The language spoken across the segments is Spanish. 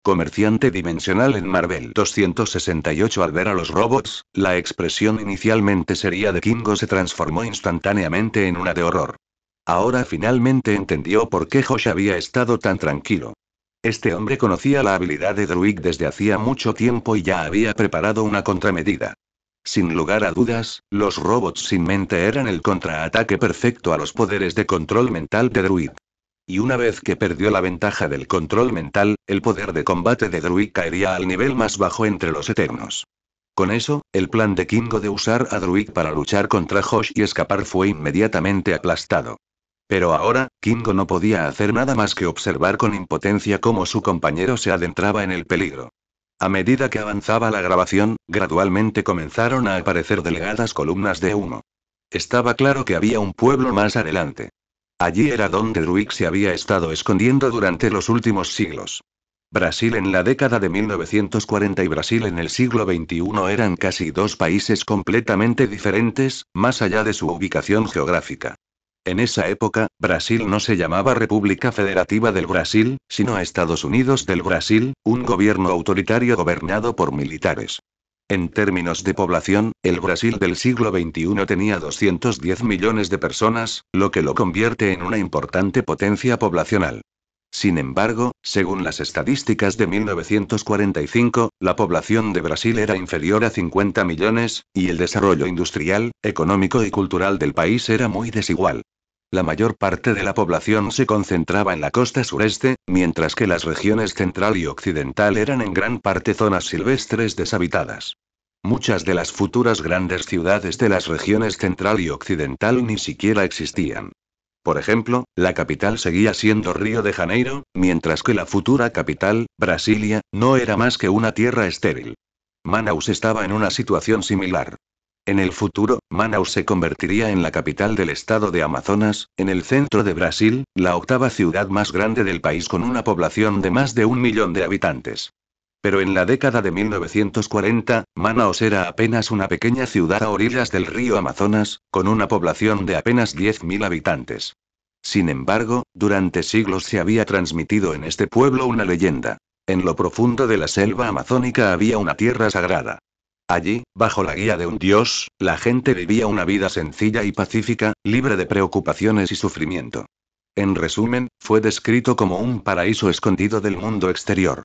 comerciante dimensional en Marvel 268. Al ver a los robots, la expresión inicialmente seria de Kingo se transformó instantáneamente en una de horror. Ahora finalmente entendió por qué Josh había estado tan tranquilo. Este hombre conocía la habilidad de Druig desde hacía mucho tiempo y ya había preparado una contramedida. Sin lugar a dudas, los robots sin mente eran el contraataque perfecto a los poderes de control mental de Druig. Y una vez que perdió la ventaja del control mental, el poder de combate de Druig caería al nivel más bajo entre los Eternos. Con eso, el plan de Kingo de usar a Druig para luchar contra Josh y escapar fue inmediatamente aplastado. Pero ahora, Kingo no podía hacer nada más que observar con impotencia cómo su compañero se adentraba en el peligro. A medida que avanzaba la grabación, gradualmente comenzaron a aparecer delgadas columnas de humo. Estaba claro que había un pueblo más adelante. Allí era donde Druig se había estado escondiendo durante los últimos siglos. Brasil en la década de 1940 y Brasil en el siglo XXI eran casi dos países completamente diferentes, más allá de su ubicación geográfica. En esa época, Brasil no se llamaba República Federativa del Brasil, sino Estados Unidos del Brasil, un gobierno autoritario gobernado por militares. En términos de población, el Brasil del siglo XXI tenía 210 millones de personas, lo que lo convierte en una importante potencia poblacional. Sin embargo, según las estadísticas de 1945, la población de Brasil era inferior a 50 millones, y el desarrollo industrial, económico y cultural del país era muy desigual. La mayor parte de la población se concentraba en la costa sureste, mientras que las regiones central y occidental eran en gran parte zonas silvestres deshabitadas. Muchas de las futuras grandes ciudades de las regiones central y occidental ni siquiera existían. Por ejemplo, la capital seguía siendo Río de Janeiro, mientras que la futura capital, Brasilia, no era más que una tierra estéril. Manaus estaba en una situación similar. En el futuro, Manaus se convertiría en la capital del estado de Amazonas, en el centro de Brasil, la octava ciudad más grande del país con una población de más de 1 millón de habitantes. Pero en la década de 1940, Manaus era apenas una pequeña ciudad a orillas del río Amazonas, con una población de apenas 10.000 habitantes. Sin embargo, durante siglos se había transmitido en este pueblo una leyenda. En lo profundo de la selva amazónica había una tierra sagrada. Allí, bajo la guía de un dios, la gente vivía una vida sencilla y pacífica, libre de preocupaciones y sufrimiento. En resumen, fue descrito como un paraíso escondido del mundo exterior.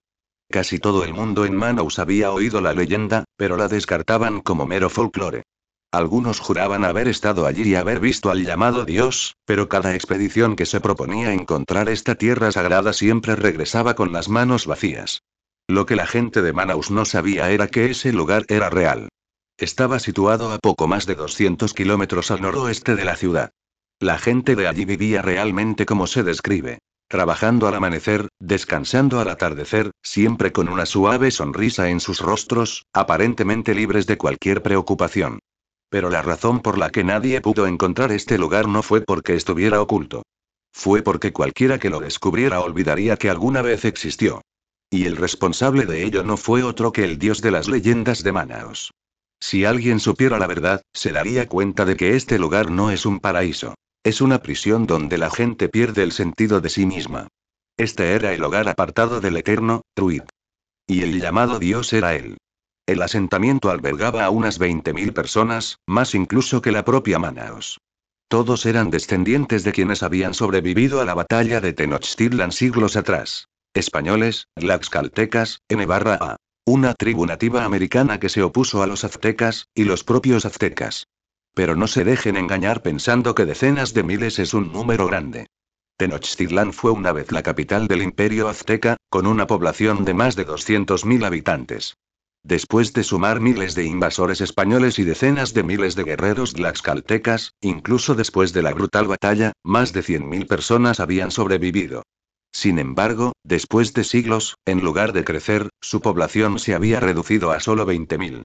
Casi todo el mundo en Manaus había oído la leyenda, pero la descartaban como mero folclore. Algunos juraban haber estado allí y haber visto al llamado Dios, pero cada expedición que se proponía encontrar esta tierra sagrada siempre regresaba con las manos vacías. Lo que la gente de Manaus no sabía era que ese lugar era real. Estaba situado a poco más de 200 kilómetros al noroeste de la ciudad. La gente de allí vivía realmente como se describe. Trabajando al amanecer, descansando al atardecer, siempre con una suave sonrisa en sus rostros, aparentemente libres de cualquier preocupación. Pero la razón por la que nadie pudo encontrar este lugar no fue porque estuviera oculto. Fue porque cualquiera que lo descubriera olvidaría que alguna vez existió. Y el responsable de ello no fue otro que el dios de las leyendas de Manaus. Si alguien supiera la verdad, se daría cuenta de que este lugar no es un paraíso. Es una prisión donde la gente pierde el sentido de sí misma. Este era el hogar apartado del eterno, Druid. Y el llamado Dios era él. El asentamiento albergaba a unas 20.000 personas, más incluso que la propia Manaus. Todos eran descendientes de quienes habían sobrevivido a la batalla de Tenochtitlan siglos atrás. Españoles, tlaxcaltecas, N-A. Una tribu nativa americana que se opuso a los aztecas, y los propios aztecas. Pero no se dejen engañar pensando que decenas de miles es un número grande. Tenochtitlán fue una vez la capital del imperio azteca, con una población de más de 200.000 habitantes. Después de sumar miles de invasores españoles y decenas de miles de guerreros tlaxcaltecas, incluso después de la brutal batalla, más de 100.000 personas habían sobrevivido. Sin embargo, después de siglos, en lugar de crecer, su población se había reducido a solo 20.000.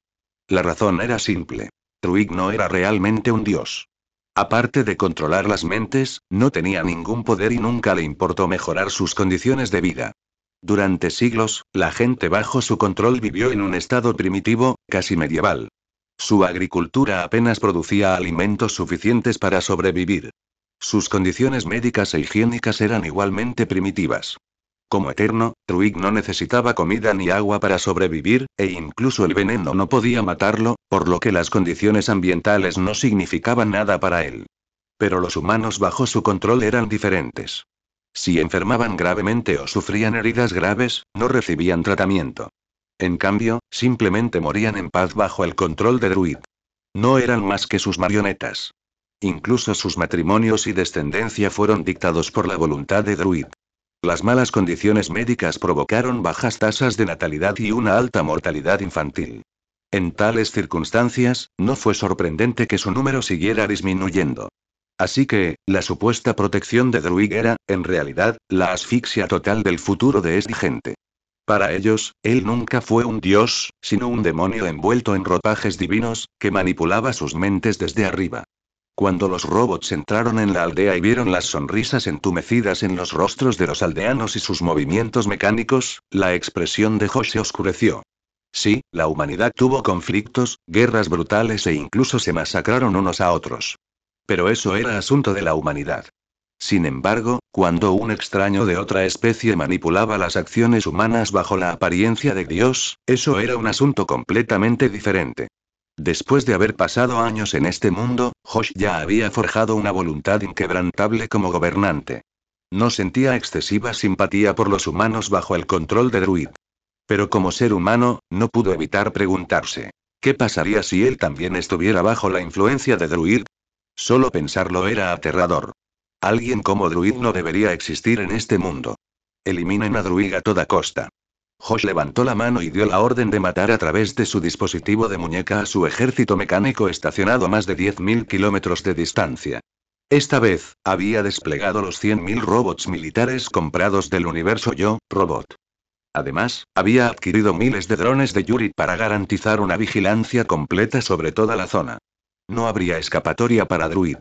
La razón era simple. Druig no era realmente un dios. Aparte de controlar las mentes, no tenía ningún poder y nunca le importó mejorar sus condiciones de vida. Durante siglos, la gente bajo su control vivió en un estado primitivo, casi medieval. Su agricultura apenas producía alimentos suficientes para sobrevivir. Sus condiciones médicas e higiénicas eran igualmente primitivas. Como eterno, Druid no necesitaba comida ni agua para sobrevivir, e incluso el veneno no podía matarlo, por lo que las condiciones ambientales no significaban nada para él. Pero los humanos bajo su control eran diferentes. Si enfermaban gravemente o sufrían heridas graves, no recibían tratamiento. En cambio, simplemente morían en paz bajo el control de Druid. No eran más que sus marionetas. Incluso sus matrimonios y descendencia fueron dictados por la voluntad de Druid. Las malas condiciones médicas provocaron bajas tasas de natalidad y una alta mortalidad infantil. En tales circunstancias, no fue sorprendente que su número siguiera disminuyendo. Así que, la supuesta protección de Druid era, en realidad, la asfixia total del futuro de esta gente. Para ellos, él nunca fue un dios, sino un demonio envuelto en ropajes divinos, que manipulaba sus mentes desde arriba. Cuando los robots entraron en la aldea y vieron las sonrisas entumecidas en los rostros de los aldeanos y sus movimientos mecánicos, la expresión de Josh se oscureció. Sí, la humanidad tuvo conflictos, guerras brutales e incluso se masacraron unos a otros. Pero eso era asunto de la humanidad. Sin embargo, cuando un extraño de otra especie manipulaba las acciones humanas bajo la apariencia de Dios, eso era un asunto completamente diferente. Después de haber pasado años en este mundo, Josh ya había forjado una voluntad inquebrantable como gobernante. No sentía excesiva simpatía por los humanos bajo el control de Druid. Pero como ser humano, no pudo evitar preguntarse, ¿qué pasaría si él también estuviera bajo la influencia de Druid? Solo pensarlo era aterrador. Alguien como Druid no debería existir en este mundo. Eliminen a Druid a toda costa. Josh levantó la mano y dio la orden de matar a través de su dispositivo de muñeca a su ejército mecánico estacionado a más de 10.000 kilómetros de distancia. Esta vez, había desplegado los 100.000 robots militares comprados del universo Yo, Robot. Además, había adquirido miles de drones de Yuri para garantizar una vigilancia completa sobre toda la zona. No habría escapatoria para Druid.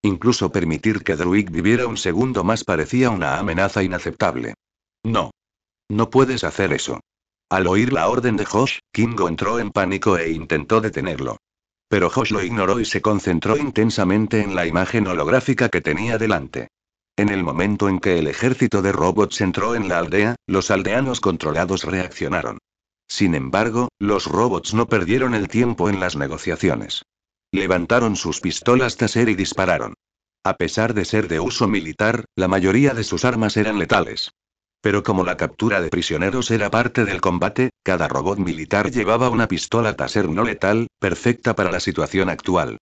Incluso permitir que Druid viviera un segundo más parecía una amenaza inaceptable. No. No puedes hacer eso. Al oír la orden de Josh, Kingo entró en pánico e intentó detenerlo. Pero Josh lo ignoró y se concentró intensamente en la imagen holográfica que tenía delante. En el momento en que el ejército de robots entró en la aldea, los aldeanos controlados reaccionaron. Sin embargo, los robots no perdieron el tiempo en las negociaciones. Levantaron sus pistolas taser y dispararon. A pesar de ser de uso militar, la mayoría de sus armas eran letales. Pero como la captura de prisioneros era parte del combate, cada robot militar llevaba una pistola taser no letal, perfecta para la situación actual.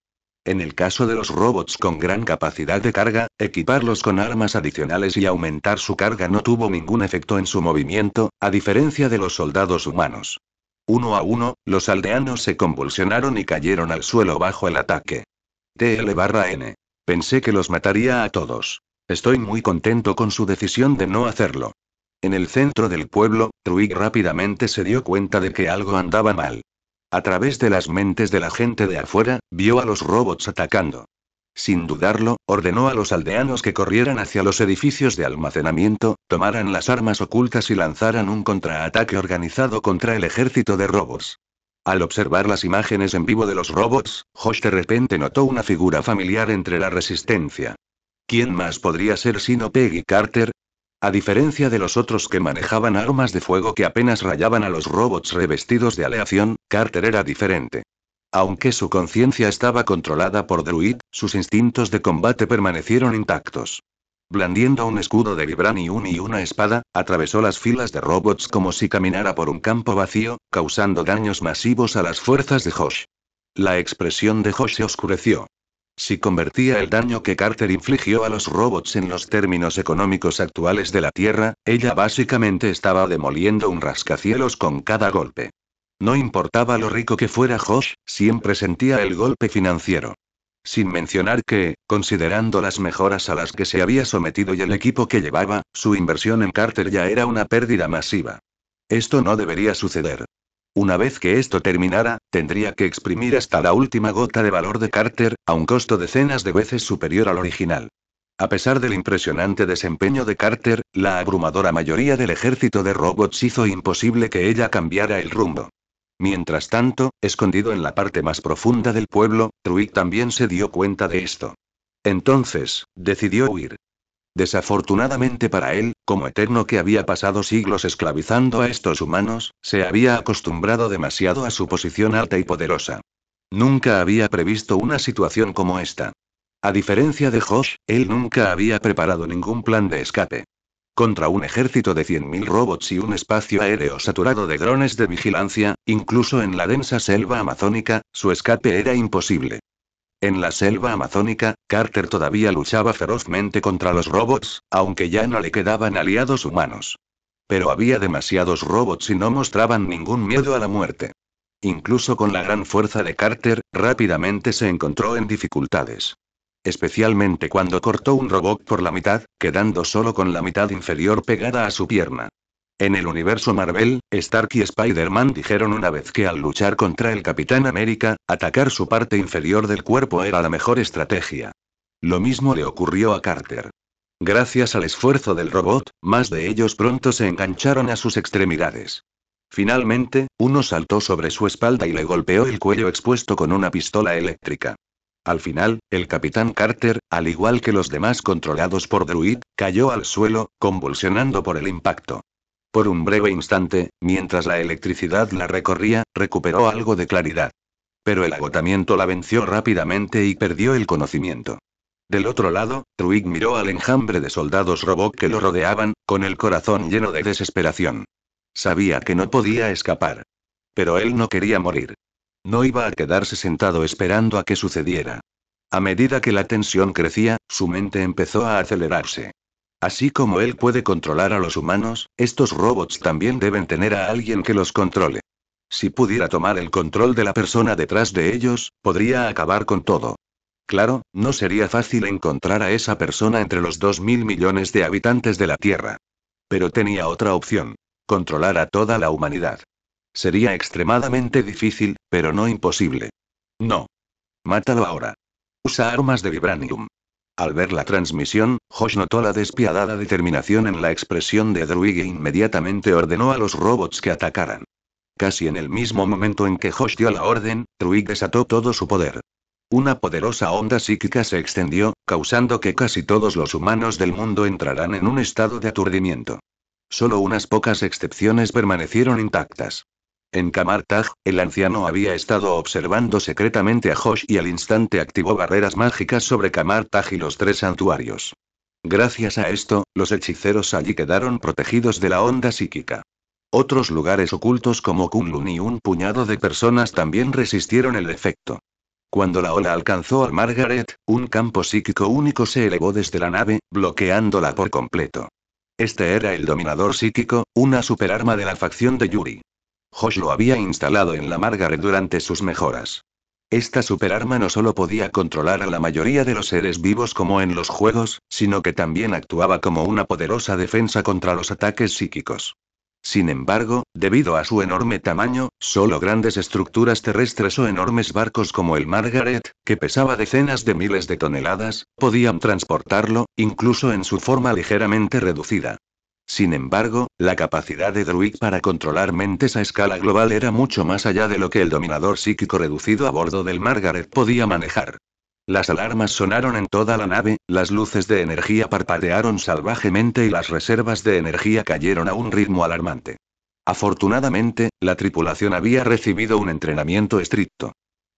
En el caso de los robots con gran capacidad de carga, equiparlos con armas adicionales y aumentar su carga no tuvo ningún efecto en su movimiento, a diferencia de los soldados humanos. Uno a uno, los aldeanos se convulsionaron y cayeron al suelo bajo el ataque. TL/N. Pensé que los mataría a todos. Estoy muy contento con su decisión de no hacerlo. En el centro del pueblo, Druid rápidamente se dio cuenta de que algo andaba mal. A través de las mentes de la gente de afuera, vio a los robots atacando. Sin dudarlo, ordenó a los aldeanos que corrieran hacia los edificios de almacenamiento, tomaran las armas ocultas y lanzaran un contraataque organizado contra el ejército de robots. Al observar las imágenes en vivo de los robots, Josh de repente notó una figura familiar entre la resistencia. ¿Quién más podría ser sino Peggy Carter? A diferencia de los otros que manejaban armas de fuego que apenas rayaban a los robots revestidos de aleación, Carter era diferente. Aunque su conciencia estaba controlada por Druid, sus instintos de combate permanecieron intactos. Blandiendo un escudo de vibranium y una espada, atravesó las filas de robots como si caminara por un campo vacío, causando daños masivos a las fuerzas de Josh. La expresión de Josh se oscureció. Si convertía el daño que Carter infligió a los robots en los términos económicos actuales de la Tierra, ella básicamente estaba demoliendo un rascacielos con cada golpe. No importaba lo rico que fuera Josh, siempre sentía el golpe financiero. Sin mencionar que, considerando las mejoras a las que se había sometido y el equipo que llevaba, su inversión en Carter ya era una pérdida masiva. Esto no debería suceder. Una vez que esto terminara, tendría que exprimir hasta la última gota de valor de Carter, a un costo decenas de veces superior al original. A pesar del impresionante desempeño de Carter, la abrumadora mayoría del ejército de robots hizo imposible que ella cambiara el rumbo. Mientras tanto, escondido en la parte más profunda del pueblo, Druid también se dio cuenta de esto. Entonces, decidió huir. Desafortunadamente para él, Como Eterno que había pasado siglos esclavizando a estos humanos, se había acostumbrado demasiado a su posición alta y poderosa. Nunca había previsto una situación como esta. A diferencia de Josh, él nunca había preparado ningún plan de escape. Contra un ejército de 100.000 robots y un espacio aéreo saturado de drones de vigilancia, incluso en la densa selva amazónica, su escape era imposible. En la selva amazónica, Carter todavía luchaba ferozmente contra los robots, aunque ya no le quedaban aliados humanos. Pero había demasiados robots y no mostraban ningún miedo a la muerte. Incluso con la gran fuerza de Carter, rápidamente se encontró en dificultades. Especialmente cuando cortó un robot por la mitad, quedando solo con la mitad inferior pegada a su pierna. En el universo Marvel, Stark y Spider-Man dijeron una vez que al luchar contra el Capitán América, atacar su parte inferior del cuerpo era la mejor estrategia. Lo mismo le ocurrió a Carter. Gracias al esfuerzo del robot, más de ellos pronto se engancharon a sus extremidades. Finalmente, uno saltó sobre su espalda y le golpeó el cuello expuesto con una pistola eléctrica. Al final, el Capitán Carter, al igual que los demás controlados por Druid, cayó al suelo, convulsionando por el impacto. Por un breve instante, mientras la electricidad la recorría, recuperó algo de claridad. Pero el agotamiento la venció rápidamente y perdió el conocimiento. Del otro lado, Druid miró al enjambre de soldados robot que lo rodeaban, con el corazón lleno de desesperación. Sabía que no podía escapar. Pero él no quería morir. No iba a quedarse sentado esperando a que sucediera. A medida que la tensión crecía, su mente empezó a acelerarse. Así como él puede controlar a los humanos, estos robots también deben tener a alguien que los controle. Si pudiera tomar el control de la persona detrás de ellos, podría acabar con todo. Claro, no sería fácil encontrar a esa persona entre los 2.000 millones de habitantes de la Tierra. Pero tenía otra opción: controlar a toda la humanidad. Sería extremadamente difícil, pero no imposible. No. Mátalo ahora. Usa armas de vibranium. Al ver la transmisión, Josh notó la despiadada determinación en la expresión de Druid e inmediatamente ordenó a los robots que atacaran. Casi en el mismo momento en que Josh dio la orden, Druid desató todo su poder. Una poderosa onda psíquica se extendió, causando que casi todos los humanos del mundo entraran en un estado de aturdimiento. Solo unas pocas excepciones permanecieron intactas. En Kamartaj, el anciano había estado observando secretamente a Josh y al instante activó barreras mágicas sobre Kamartaj y los 3 santuarios. Gracias a esto, los hechiceros allí quedaron protegidos de la onda psíquica. Otros lugares ocultos como Kunlun y un puñado de personas también resistieron el efecto. Cuando la ola alcanzó a Margaret, un campo psíquico único se elevó desde la nave, bloqueándola por completo. Este era el dominador psíquico, una superarma de la facción de Yuri. Josh lo había instalado en la Margaret durante sus mejoras. Esta superarma no solo podía controlar a la mayoría de los seres vivos como en los juegos, sino que también actuaba como una poderosa defensa contra los ataques psíquicos. Sin embargo, debido a su enorme tamaño, solo grandes estructuras terrestres o enormes barcos como el Margaret, que pesaba decenas de miles de toneladas, podían transportarlo, incluso en su forma ligeramente reducida. Sin embargo, la capacidad de Druid para controlar mentes a escala global era mucho más allá de lo que el dominador psíquico reducido a bordo del Margaret podía manejar. Las alarmas sonaron en toda la nave, las luces de energía parpadearon salvajemente y las reservas de energía cayeron a un ritmo alarmante. Afortunadamente, la tripulación había recibido un entrenamiento estricto.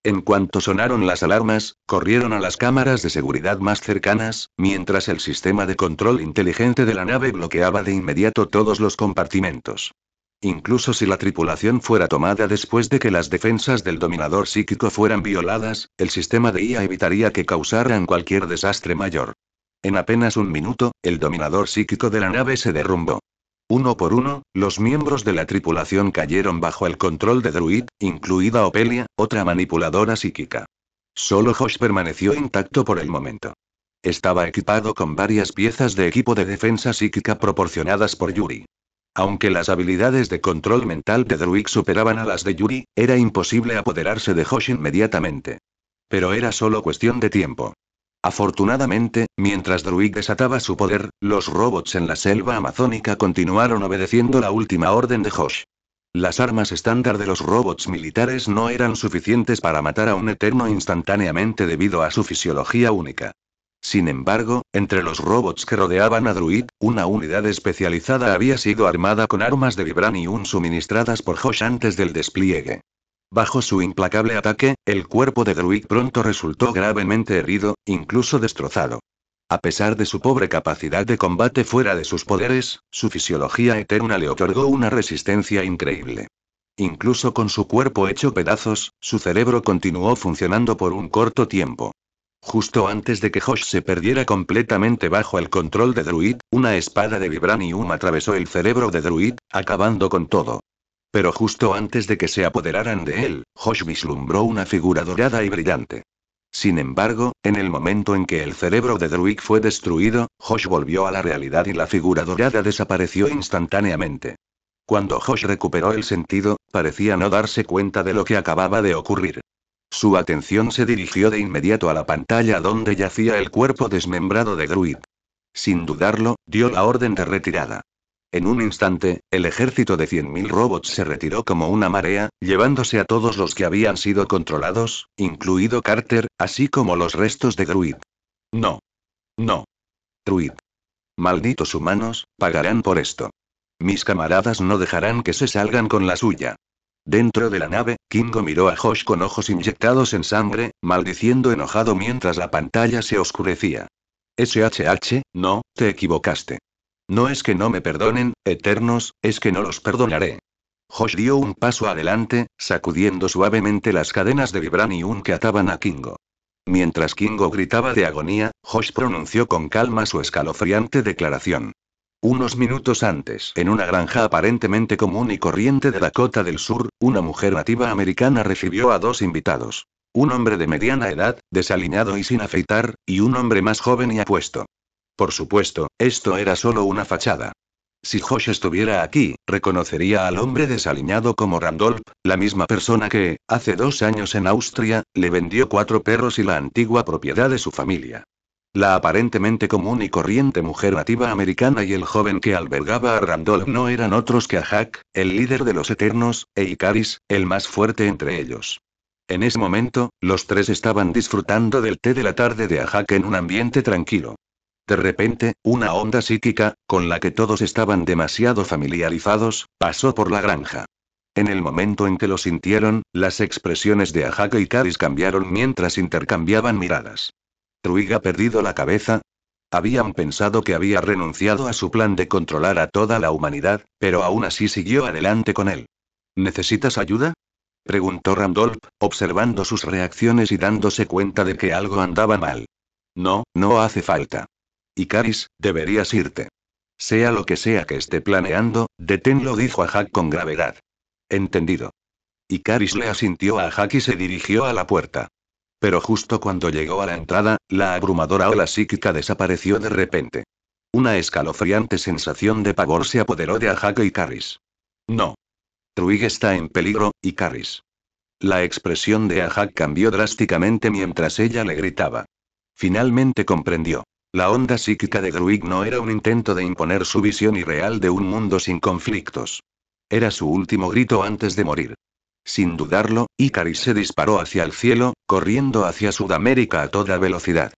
En cuanto sonaron las alarmas, corrieron a las cámaras de seguridad más cercanas, mientras el sistema de control inteligente de la nave bloqueaba de inmediato todos los compartimentos. Incluso si la tripulación fuera tomada después de que las defensas del dominador psíquico fueran violadas, el sistema de IA evitaría que causaran cualquier desastre mayor. En apenas un minuto, el dominador psíquico de la nave se derrumbó. Uno por uno, los miembros de la tripulación cayeron bajo el control de Druid, incluida Opelia, otra manipuladora psíquica. Solo Josh permaneció intacto por el momento. Estaba equipado con varias piezas de equipo de defensa psíquica proporcionadas por Yuri. Aunque las habilidades de control mental de Druid superaban a las de Yuri, era imposible apoderarse de Josh inmediatamente. Pero era solo cuestión de tiempo. Afortunadamente, mientras Druid desataba su poder, los robots en la selva amazónica continuaron obedeciendo la última orden de Josh. Las armas estándar de los robots militares no eran suficientes para matar a un Eterno instantáneamente debido a su fisiología única. Sin embargo, entre los robots que rodeaban a Druid, una unidad especializada había sido armada con armas de Vibranium suministradas por Hosh antes del despliegue. Bajo su implacable ataque, el cuerpo de Druid pronto resultó gravemente herido, incluso destrozado. A pesar de su pobre capacidad de combate fuera de sus poderes, su fisiología eterna le otorgó una resistencia increíble. Incluso con su cuerpo hecho pedazos, su cerebro continuó funcionando por un corto tiempo. Justo antes de que Hosh se perdiera completamente bajo el control de Druid, una espada de Vibranium atravesó el cerebro de Druid, acabando con todo. Pero justo antes de que se apoderaran de él, Hosh vislumbró una figura dorada y brillante. Sin embargo, en el momento en que el cerebro de Druid fue destruido, Hosh volvió a la realidad y la figura dorada desapareció instantáneamente. Cuando Hosh recuperó el sentido, parecía no darse cuenta de lo que acababa de ocurrir. Su atención se dirigió de inmediato a la pantalla donde yacía el cuerpo desmembrado de Druid. Sin dudarlo, dio la orden de retirada. En un instante, el ejército de 100.000 robots se retiró como una marea, llevándose a todos los que habían sido controlados, incluido Carter, así como los restos de Druid. No. No. Druid. Malditos humanos, pagarán por esto. Mis camaradas no dejarán que se salgan con la suya. Dentro de la nave, Kingo miró a Hosh con ojos inyectados en sangre, maldiciendo enojado mientras la pantalla se oscurecía. SHH, no, te equivocaste. No es que no me perdonen, Eternos, es que no los perdonaré. Hosh dio un paso adelante, sacudiendo suavemente las cadenas de Vibranium que ataban a Kingo. Mientras Kingo gritaba de agonía, Hosh pronunció con calma su escalofriante declaración. Unos minutos antes, en una granja aparentemente común y corriente de Dakota del Sur, una mujer nativa americana recibió a dos invitados. Un hombre de mediana edad, desaliñado y sin afeitar, y un hombre más joven y apuesto. Por supuesto, esto era solo una fachada. Si Hosh estuviera aquí, reconocería al hombre desaliñado como Randolph, la misma persona que, hace 2 años en Austria, le vendió 4 perros y la antigua propiedad de su familia. La aparentemente común y corriente mujer nativa americana y el joven que albergaba a Randolph no eran otros que Ahak, el líder de los Eternos, e Ikaris, el más fuerte entre ellos. En ese momento, los tres estaban disfrutando del té de la tarde de Ahak en un ambiente tranquilo. De repente, una onda psíquica, con la que todos estaban demasiado familiarizados, pasó por la granja. En el momento en que lo sintieron, las expresiones de Ahak e Ikaris cambiaron mientras intercambiaban miradas. ¿Druid ha perdido la cabeza? Habían pensado que había renunciado a su plan de controlar a toda la humanidad, pero aún así siguió adelante con él. ¿Necesitas ayuda?, preguntó Randolph, observando sus reacciones y dándose cuenta de que algo andaba mal. No, no hace falta. Ikaris, deberías irte. Sea lo que sea que esté planeando, deténlo, dijo Ahak con gravedad. Entendido. Ikaris le asintió a Ahak y se dirigió a la puerta. Pero justo cuando llegó a la entrada, la abrumadora ola psíquica desapareció de repente. Una escalofriante sensación de pavor se apoderó de Ahak e Ikaris. No. Druid está en peligro, Ikaris. La expresión de Ahak cambió drásticamente mientras ella le gritaba. Finalmente comprendió. La onda psíquica de Druid no era un intento de imponer su visión irreal de un mundo sin conflictos. Era su último grito antes de morir. Sin dudarlo, Ikaris se disparó hacia el cielo, corriendo hacia Sudamérica a toda velocidad.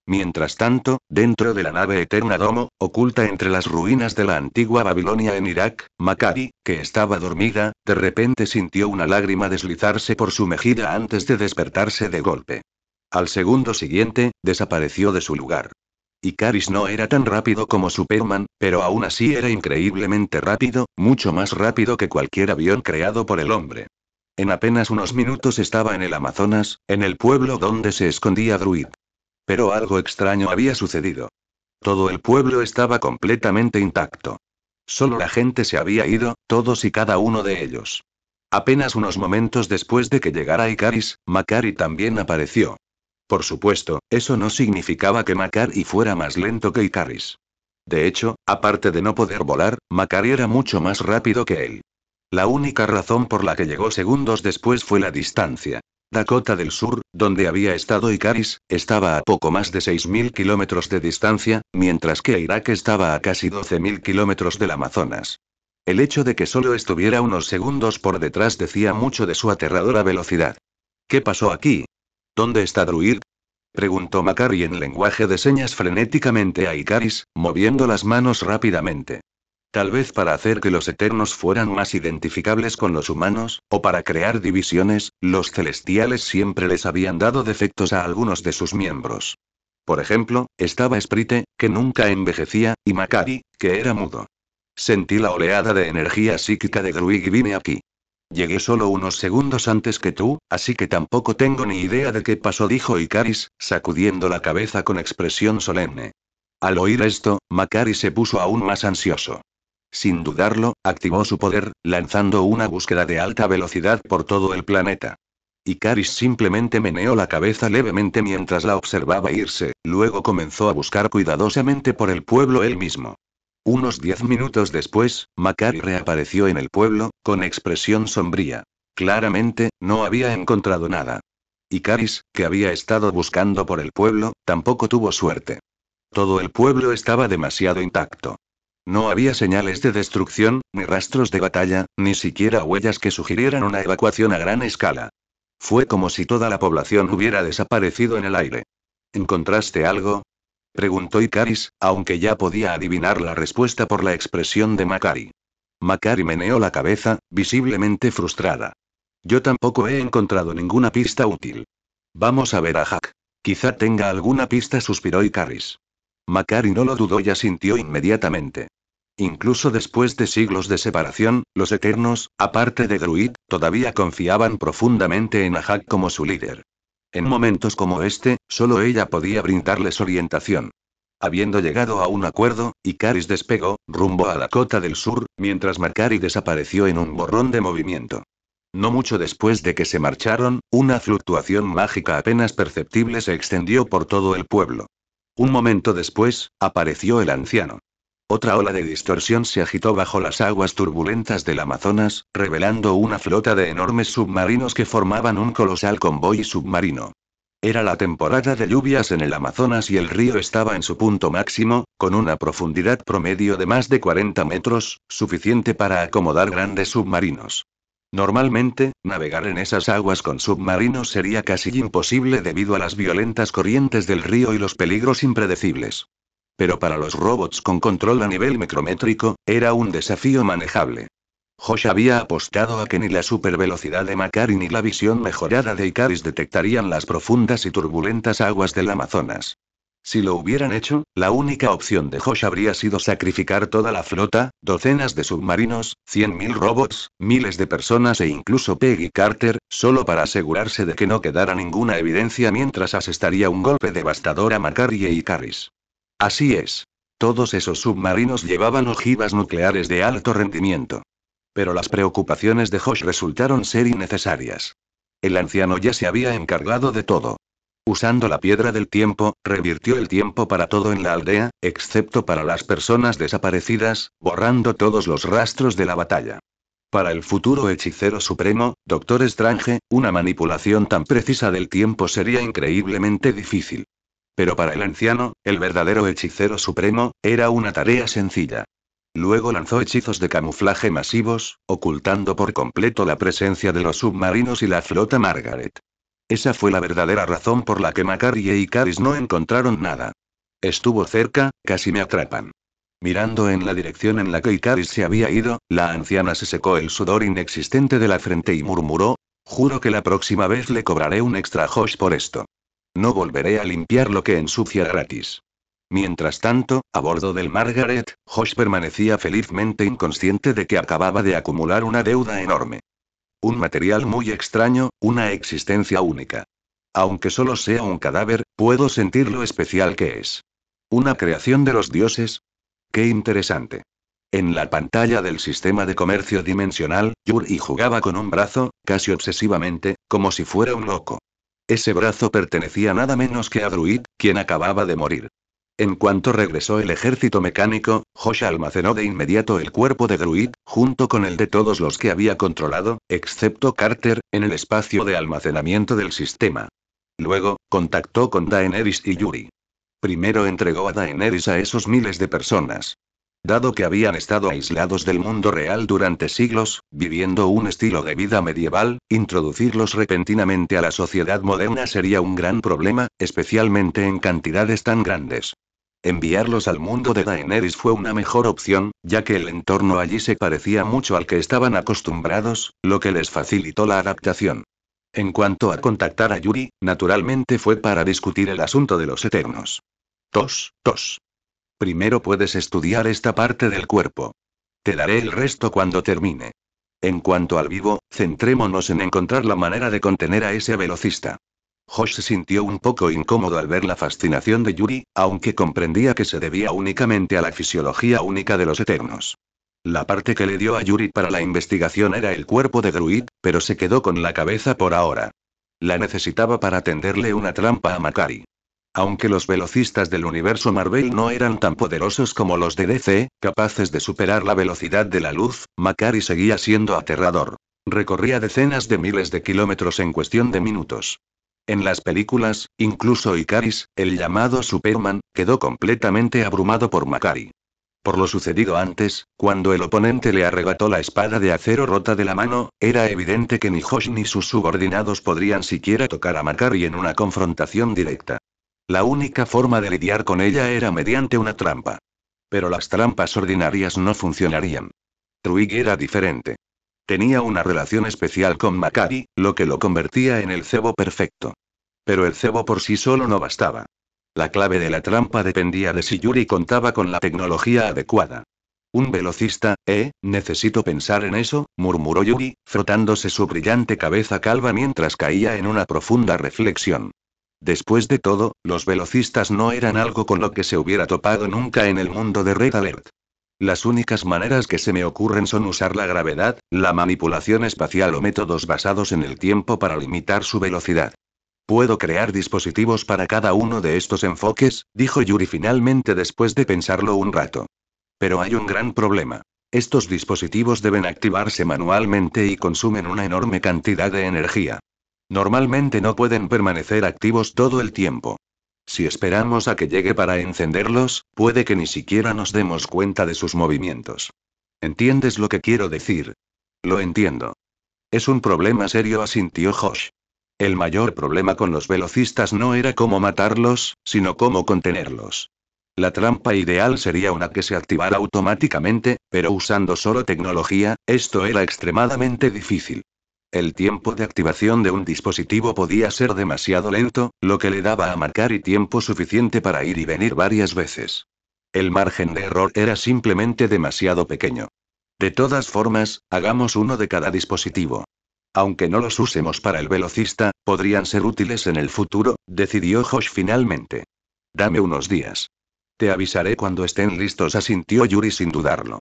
Mientras tanto, dentro de la nave Eterna Domo, oculta entre las ruinas de la antigua Babilonia en Irak, Makari, que estaba dormida, de repente sintió una lágrima deslizarse por su mejilla antes de despertarse de golpe. Al segundo siguiente, desapareció de su lugar. Ikaris no era tan rápido como Superman, pero aún así era increíblemente rápido, mucho más rápido que cualquier avión creado por el hombre. En apenas unos minutos estaba en el Amazonas, en el pueblo donde se escondía Druid. Pero algo extraño había sucedido. Todo el pueblo estaba completamente intacto. Solo la gente se había ido, todos y cada uno de ellos. Apenas unos momentos después de que llegara Ikaris, Makari también apareció. Por supuesto, eso no significaba que Makari fuera más lento que Ikaris. De hecho, aparte de no poder volar, Makari era mucho más rápido que él. La única razón por la que llegó segundos después fue la distancia. Dakota del Sur, donde había estado Ikaris, estaba a poco más de 6.000 kilómetros de distancia, mientras que Irak estaba a casi 12.000 kilómetros del Amazonas. El hecho de que solo estuviera unos segundos por detrás decía mucho de su aterradora velocidad. ¿Qué pasó aquí? ¿Dónde está Druid? Preguntó Makari en lenguaje de señas frenéticamente a Ikaris, moviendo las manos rápidamente. Tal vez para hacer que los Eternos fueran más identificables con los humanos, o para crear divisiones, los celestiales siempre les habían dado defectos a algunos de sus miembros. Por ejemplo, estaba Sprite, que nunca envejecía, y Makari, que era mudo. Sentí la oleada de energía psíquica de Gruig y vine aquí. Llegué solo unos segundos antes que tú, así que tampoco tengo ni idea de qué pasó, dijo Ikaris, sacudiendo la cabeza con expresión solemne. Al oír esto, Makari se puso aún más ansioso. Sin dudarlo, activó su poder, lanzando una búsqueda de alta velocidad por todo el planeta. Ikaris simplemente meneó la cabeza levemente mientras la observaba irse, luego comenzó a buscar cuidadosamente por el pueblo él mismo. Unos 10 minutos después, Makari reapareció en el pueblo, con expresión sombría. Claramente, no había encontrado nada. Ikaris, que había estado buscando por el pueblo, tampoco tuvo suerte. Todo el pueblo estaba demasiado intacto. No había señales de destrucción, ni rastros de batalla, ni siquiera huellas que sugirieran una evacuación a gran escala. Fue como si toda la población hubiera desaparecido en el aire. ¿Encontraste algo?, preguntó Ikaris, aunque ya podía adivinar la respuesta por la expresión de Makari. Makari meneó la cabeza, visiblemente frustrada. Yo tampoco he encontrado ninguna pista útil. Vamos a ver a Jack. Quizá tenga alguna pista, suspiró Ikaris. Makari no lo dudó y asintió inmediatamente. Incluso después de siglos de separación, los Eternos, aparte de Gruid, todavía confiaban profundamente en Jack como su líder. En momentos como este, solo ella podía brindarles orientación. Habiendo llegado a un acuerdo, Ikaris despegó, rumbo a Dakota del Sur, mientras Makari desapareció en un borrón de movimiento. No mucho después de que se marcharon, una fluctuación mágica apenas perceptible se extendió por todo el pueblo. Un momento después, apareció el anciano. Otra ola de distorsión se agitó bajo las aguas turbulentas del Amazonas, revelando una flota de enormes submarinos que formaban un colosal convoy submarino. Era la temporada de lluvias en el Amazonas y el río estaba en su punto máximo, con una profundidad promedio de más de 40 metros, suficiente para acomodar grandes submarinos. Normalmente, navegar en esas aguas con submarinos sería casi imposible debido a las violentas corrientes del río y los peligros impredecibles. Pero para los robots con control a nivel micrométrico, era un desafío manejable. Josh había apostado a que ni la supervelocidad de Makari ni la visión mejorada de Ikaris detectarían las profundas y turbulentas aguas del Amazonas. Si lo hubieran hecho, la única opción de Josh habría sido sacrificar toda la flota, docenas de submarinos, 100.000 robots, miles de personas e incluso Peggy Carter, solo para asegurarse de que no quedara ninguna evidencia mientras asestaría un golpe devastador a Makari e Ikaris. Así es. Todos esos submarinos llevaban ojivas nucleares de alto rendimiento. Pero las preocupaciones de Josh resultaron ser innecesarias. El anciano ya se había encargado de todo. Usando la piedra del tiempo, revirtió el tiempo para todo en la aldea, excepto para las personas desaparecidas, borrando todos los rastros de la batalla. Para el futuro hechicero supremo, Doctor Strange, una manipulación tan precisa del tiempo sería increíblemente difícil. Pero para el anciano, el verdadero hechicero supremo, era una tarea sencilla. Luego lanzó hechizos de camuflaje masivos, ocultando por completo la presencia de los submarinos y la flota Margaret. Esa fue la verdadera razón por la que Makari e Ikaris no encontraron nada. Estuvo cerca, casi me atrapan. Mirando en la dirección en la que Ikaris se había ido, la anciana se secó el sudor inexistente de la frente y murmuró: juro que la próxima vez le cobraré un extra a Josh por esto. No volveré a limpiar lo que ensucia gratis. Mientras tanto, a bordo del Margaret, Josh permanecía felizmente inconsciente de que acababa de acumular una deuda enorme. Un material muy extraño, una existencia única. Aunque solo sea un cadáver, puedo sentir lo especial que es. ¿Una creación de los dioses? ¡Qué interesante! En la pantalla del sistema de comercio dimensional, Yuri jugaba con un brazo, casi obsesivamente, como si fuera un loco. Ese brazo pertenecía nada menos que a Druid, quien acababa de morir. En cuanto regresó el ejército mecánico, Josh almacenó de inmediato el cuerpo de Druid, junto con el de todos los que había controlado, excepto Carter, en el espacio de almacenamiento del sistema. Luego, contactó con Daenerys y Yuri. Primero entregó a Daenerys a esos miles de personas. Dado que habían estado aislados del mundo real durante siglos, viviendo un estilo de vida medieval, introducirlos repentinamente a la sociedad moderna sería un gran problema, especialmente en cantidades tan grandes. Enviarlos al mundo de Daenerys fue una mejor opción, ya que el entorno allí se parecía mucho al que estaban acostumbrados, lo que les facilitó la adaptación. En cuanto a contactar a Yuri, naturalmente fue para discutir el asunto de los Eternos. Tos, tos. Primero puedes estudiar esta parte del cuerpo. Te daré el resto cuando termine. En cuanto al vivo, centrémonos en encontrar la manera de contener a ese velocista. Josh se sintió un poco incómodo al ver la fascinación de Yuri, aunque comprendía que se debía únicamente a la fisiología única de los Eternos. La parte que le dio a Yuri para la investigación era el cuerpo de Druid, pero se quedó con la cabeza por ahora. La necesitaba para tenderle una trampa a Makari. Aunque los velocistas del universo Marvel no eran tan poderosos como los de DC, capaces de superar la velocidad de la luz, Makari seguía siendo aterrador. Recorría decenas de miles de kilómetros en cuestión de minutos. En las películas, incluso Ikaris, el llamado Superman, quedó completamente abrumado por Makari. Por lo sucedido antes, cuando el oponente le arrebató la espada de acero rota de la mano, era evidente que ni Josh ni sus subordinados podrían siquiera tocar a Makari en una confrontación directa. La única forma de lidiar con ella era mediante una trampa. Pero las trampas ordinarias no funcionarían. Druig era diferente. Tenía una relación especial con Makari, lo que lo convertía en el cebo perfecto. Pero el cebo por sí solo no bastaba. La clave de la trampa dependía de si Yuri contaba con la tecnología adecuada. Un velocista, necesito pensar en eso, murmuró Yuri, frotándose su brillante cabeza calva mientras caía en una profunda reflexión. Después de todo, los velocistas no eran algo con lo que se hubiera topado nunca en el mundo de Red Alert. Las únicas maneras que se me ocurren son usar la gravedad, la manipulación espacial o métodos basados en el tiempo para limitar su velocidad. Puedo crear dispositivos para cada uno de estos enfoques, dijo Yuri finalmente después de pensarlo un rato. Pero hay un gran problema. Estos dispositivos deben activarse manualmente y consumen una enorme cantidad de energía. Normalmente no pueden permanecer activos todo el tiempo. Si esperamos a que llegue para encenderlos, puede que ni siquiera nos demos cuenta de sus movimientos. ¿Entiendes lo que quiero decir? Lo entiendo. Es un problema serio, asintió Josh. El mayor problema con los velocistas no era cómo matarlos, sino cómo contenerlos. La trampa ideal sería una que se activara automáticamente, pero usando solo tecnología, esto era extremadamente difícil. El tiempo de activación de un dispositivo podía ser demasiado lento, lo que le daba a Makari tiempo suficiente para ir y venir varias veces. El margen de error era simplemente demasiado pequeño. De todas formas, hagamos uno de cada dispositivo. Aunque no los usemos para el velocista, podrían ser útiles en el futuro, decidió Josh finalmente. Dame unos días. Te avisaré cuando estén listos, asintió Yuri sin dudarlo.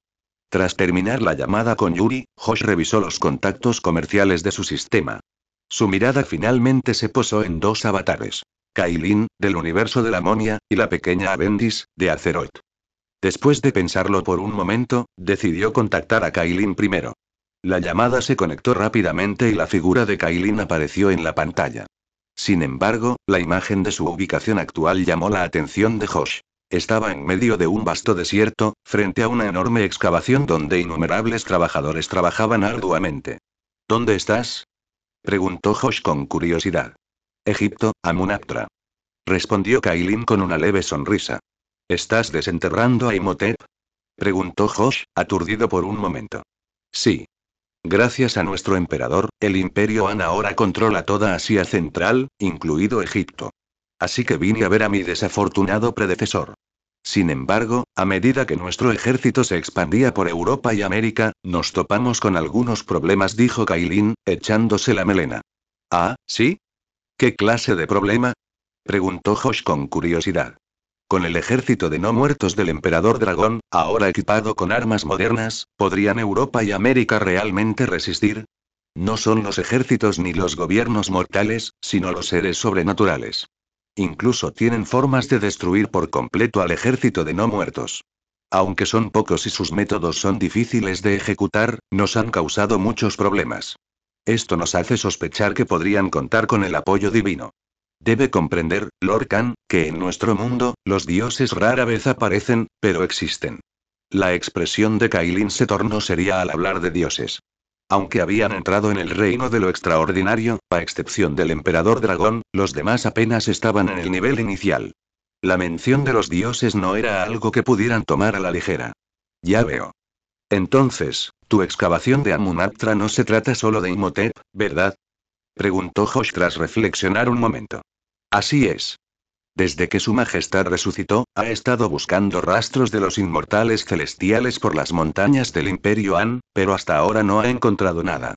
Tras terminar la llamada con Yuri, Josh revisó los contactos comerciales de su sistema. Su mirada finalmente se posó en dos avatares. Kailin, del universo de la momia, y la pequeña Avendis, de Azeroth. Después de pensarlo por un momento, decidió contactar a Kailin primero. La llamada se conectó rápidamente y la figura de Kailin apareció en la pantalla. Sin embargo, la imagen de su ubicación actual llamó la atención de Josh. Estaba en medio de un vasto desierto, frente a una enorme excavación donde innumerables trabajadores trabajaban arduamente. ¿Dónde estás?, preguntó Josh con curiosidad. Egipto, Amun-Aptra. Respondió Kailin con una leve sonrisa. ¿Estás desenterrando a Imhotep?, preguntó Josh, aturdido por un momento. Sí. Gracias a nuestro emperador, el Imperio Han ahora controla toda Asia Central, incluido Egipto. Así que vine a ver a mi desafortunado predecesor. Sin embargo, a medida que nuestro ejército se expandía por Europa y América, nos topamos con algunos problemas, dijo Kailin, echándose la melena. ¿Ah, sí? ¿Qué clase de problema?, preguntó Josh con curiosidad. Con el ejército de no muertos del emperador dragón, ahora equipado con armas modernas, ¿podrían Europa y América realmente resistir? No son los ejércitos ni los gobiernos mortales, sino los seres sobrenaturales. Incluso tienen formas de destruir por completo al ejército de no muertos. Aunque son pocos y sus métodos son difíciles de ejecutar, nos han causado muchos problemas. Esto nos hace sospechar que podrían contar con el apoyo divino. Debe comprender, Lord Khan, que en nuestro mundo, los dioses rara vez aparecen, pero existen. La expresión de Kailin se tornó seria al hablar de dioses. Aunque habían entrado en el reino de lo extraordinario, a excepción del emperador dragón, los demás apenas estaban en el nivel inicial. La mención de los dioses no era algo que pudieran tomar a la ligera. Ya veo. Entonces, tu excavación de Amunaptra no se trata solo de Imhotep, ¿verdad? Preguntó Josh tras reflexionar un momento. Así es. Desde que su majestad resucitó, ha estado buscando rastros de los inmortales celestiales por las montañas del Imperio An, pero hasta ahora no ha encontrado nada.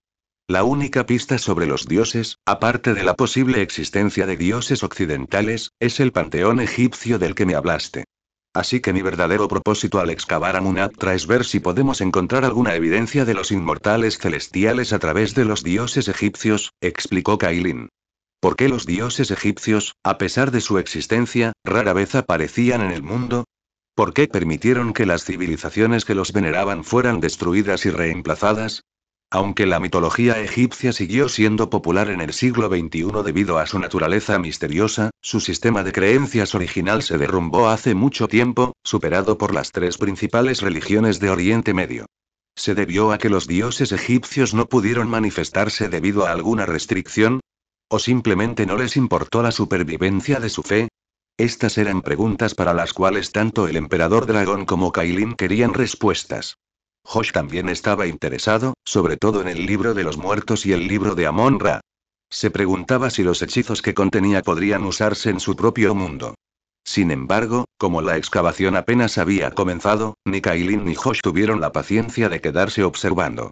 La única pista sobre los dioses, aparte de la posible existencia de dioses occidentales, es el panteón egipcio del que me hablaste. Así que mi verdadero propósito al excavar Amunaptra es ver si podemos encontrar alguna evidencia de los inmortales celestiales a través de los dioses egipcios, explicó Kailin. ¿Por qué los dioses egipcios, a pesar de su existencia, rara vez aparecían en el mundo? ¿Por qué permitieron que las civilizaciones que los veneraban fueran destruidas y reemplazadas? Aunque la mitología egipcia siguió siendo popular en el siglo XXI debido a su naturaleza misteriosa, su sistema de creencias original se derrumbó hace mucho tiempo, superado por las tres principales religiones de Oriente Medio. ¿Se debió a que los dioses egipcios no pudieron manifestarse debido a alguna restricción? ¿O simplemente no les importó la supervivencia de su fe? Estas eran preguntas para las cuales tanto el emperador dragón como Kailin querían respuestas. Josh también estaba interesado, sobre todo en el libro de los muertos y el libro de Amon-Ra. Se preguntaba si los hechizos que contenía podrían usarse en su propio mundo. Sin embargo, como la excavación apenas había comenzado, ni Kailin ni Josh tuvieron la paciencia de quedarse observando.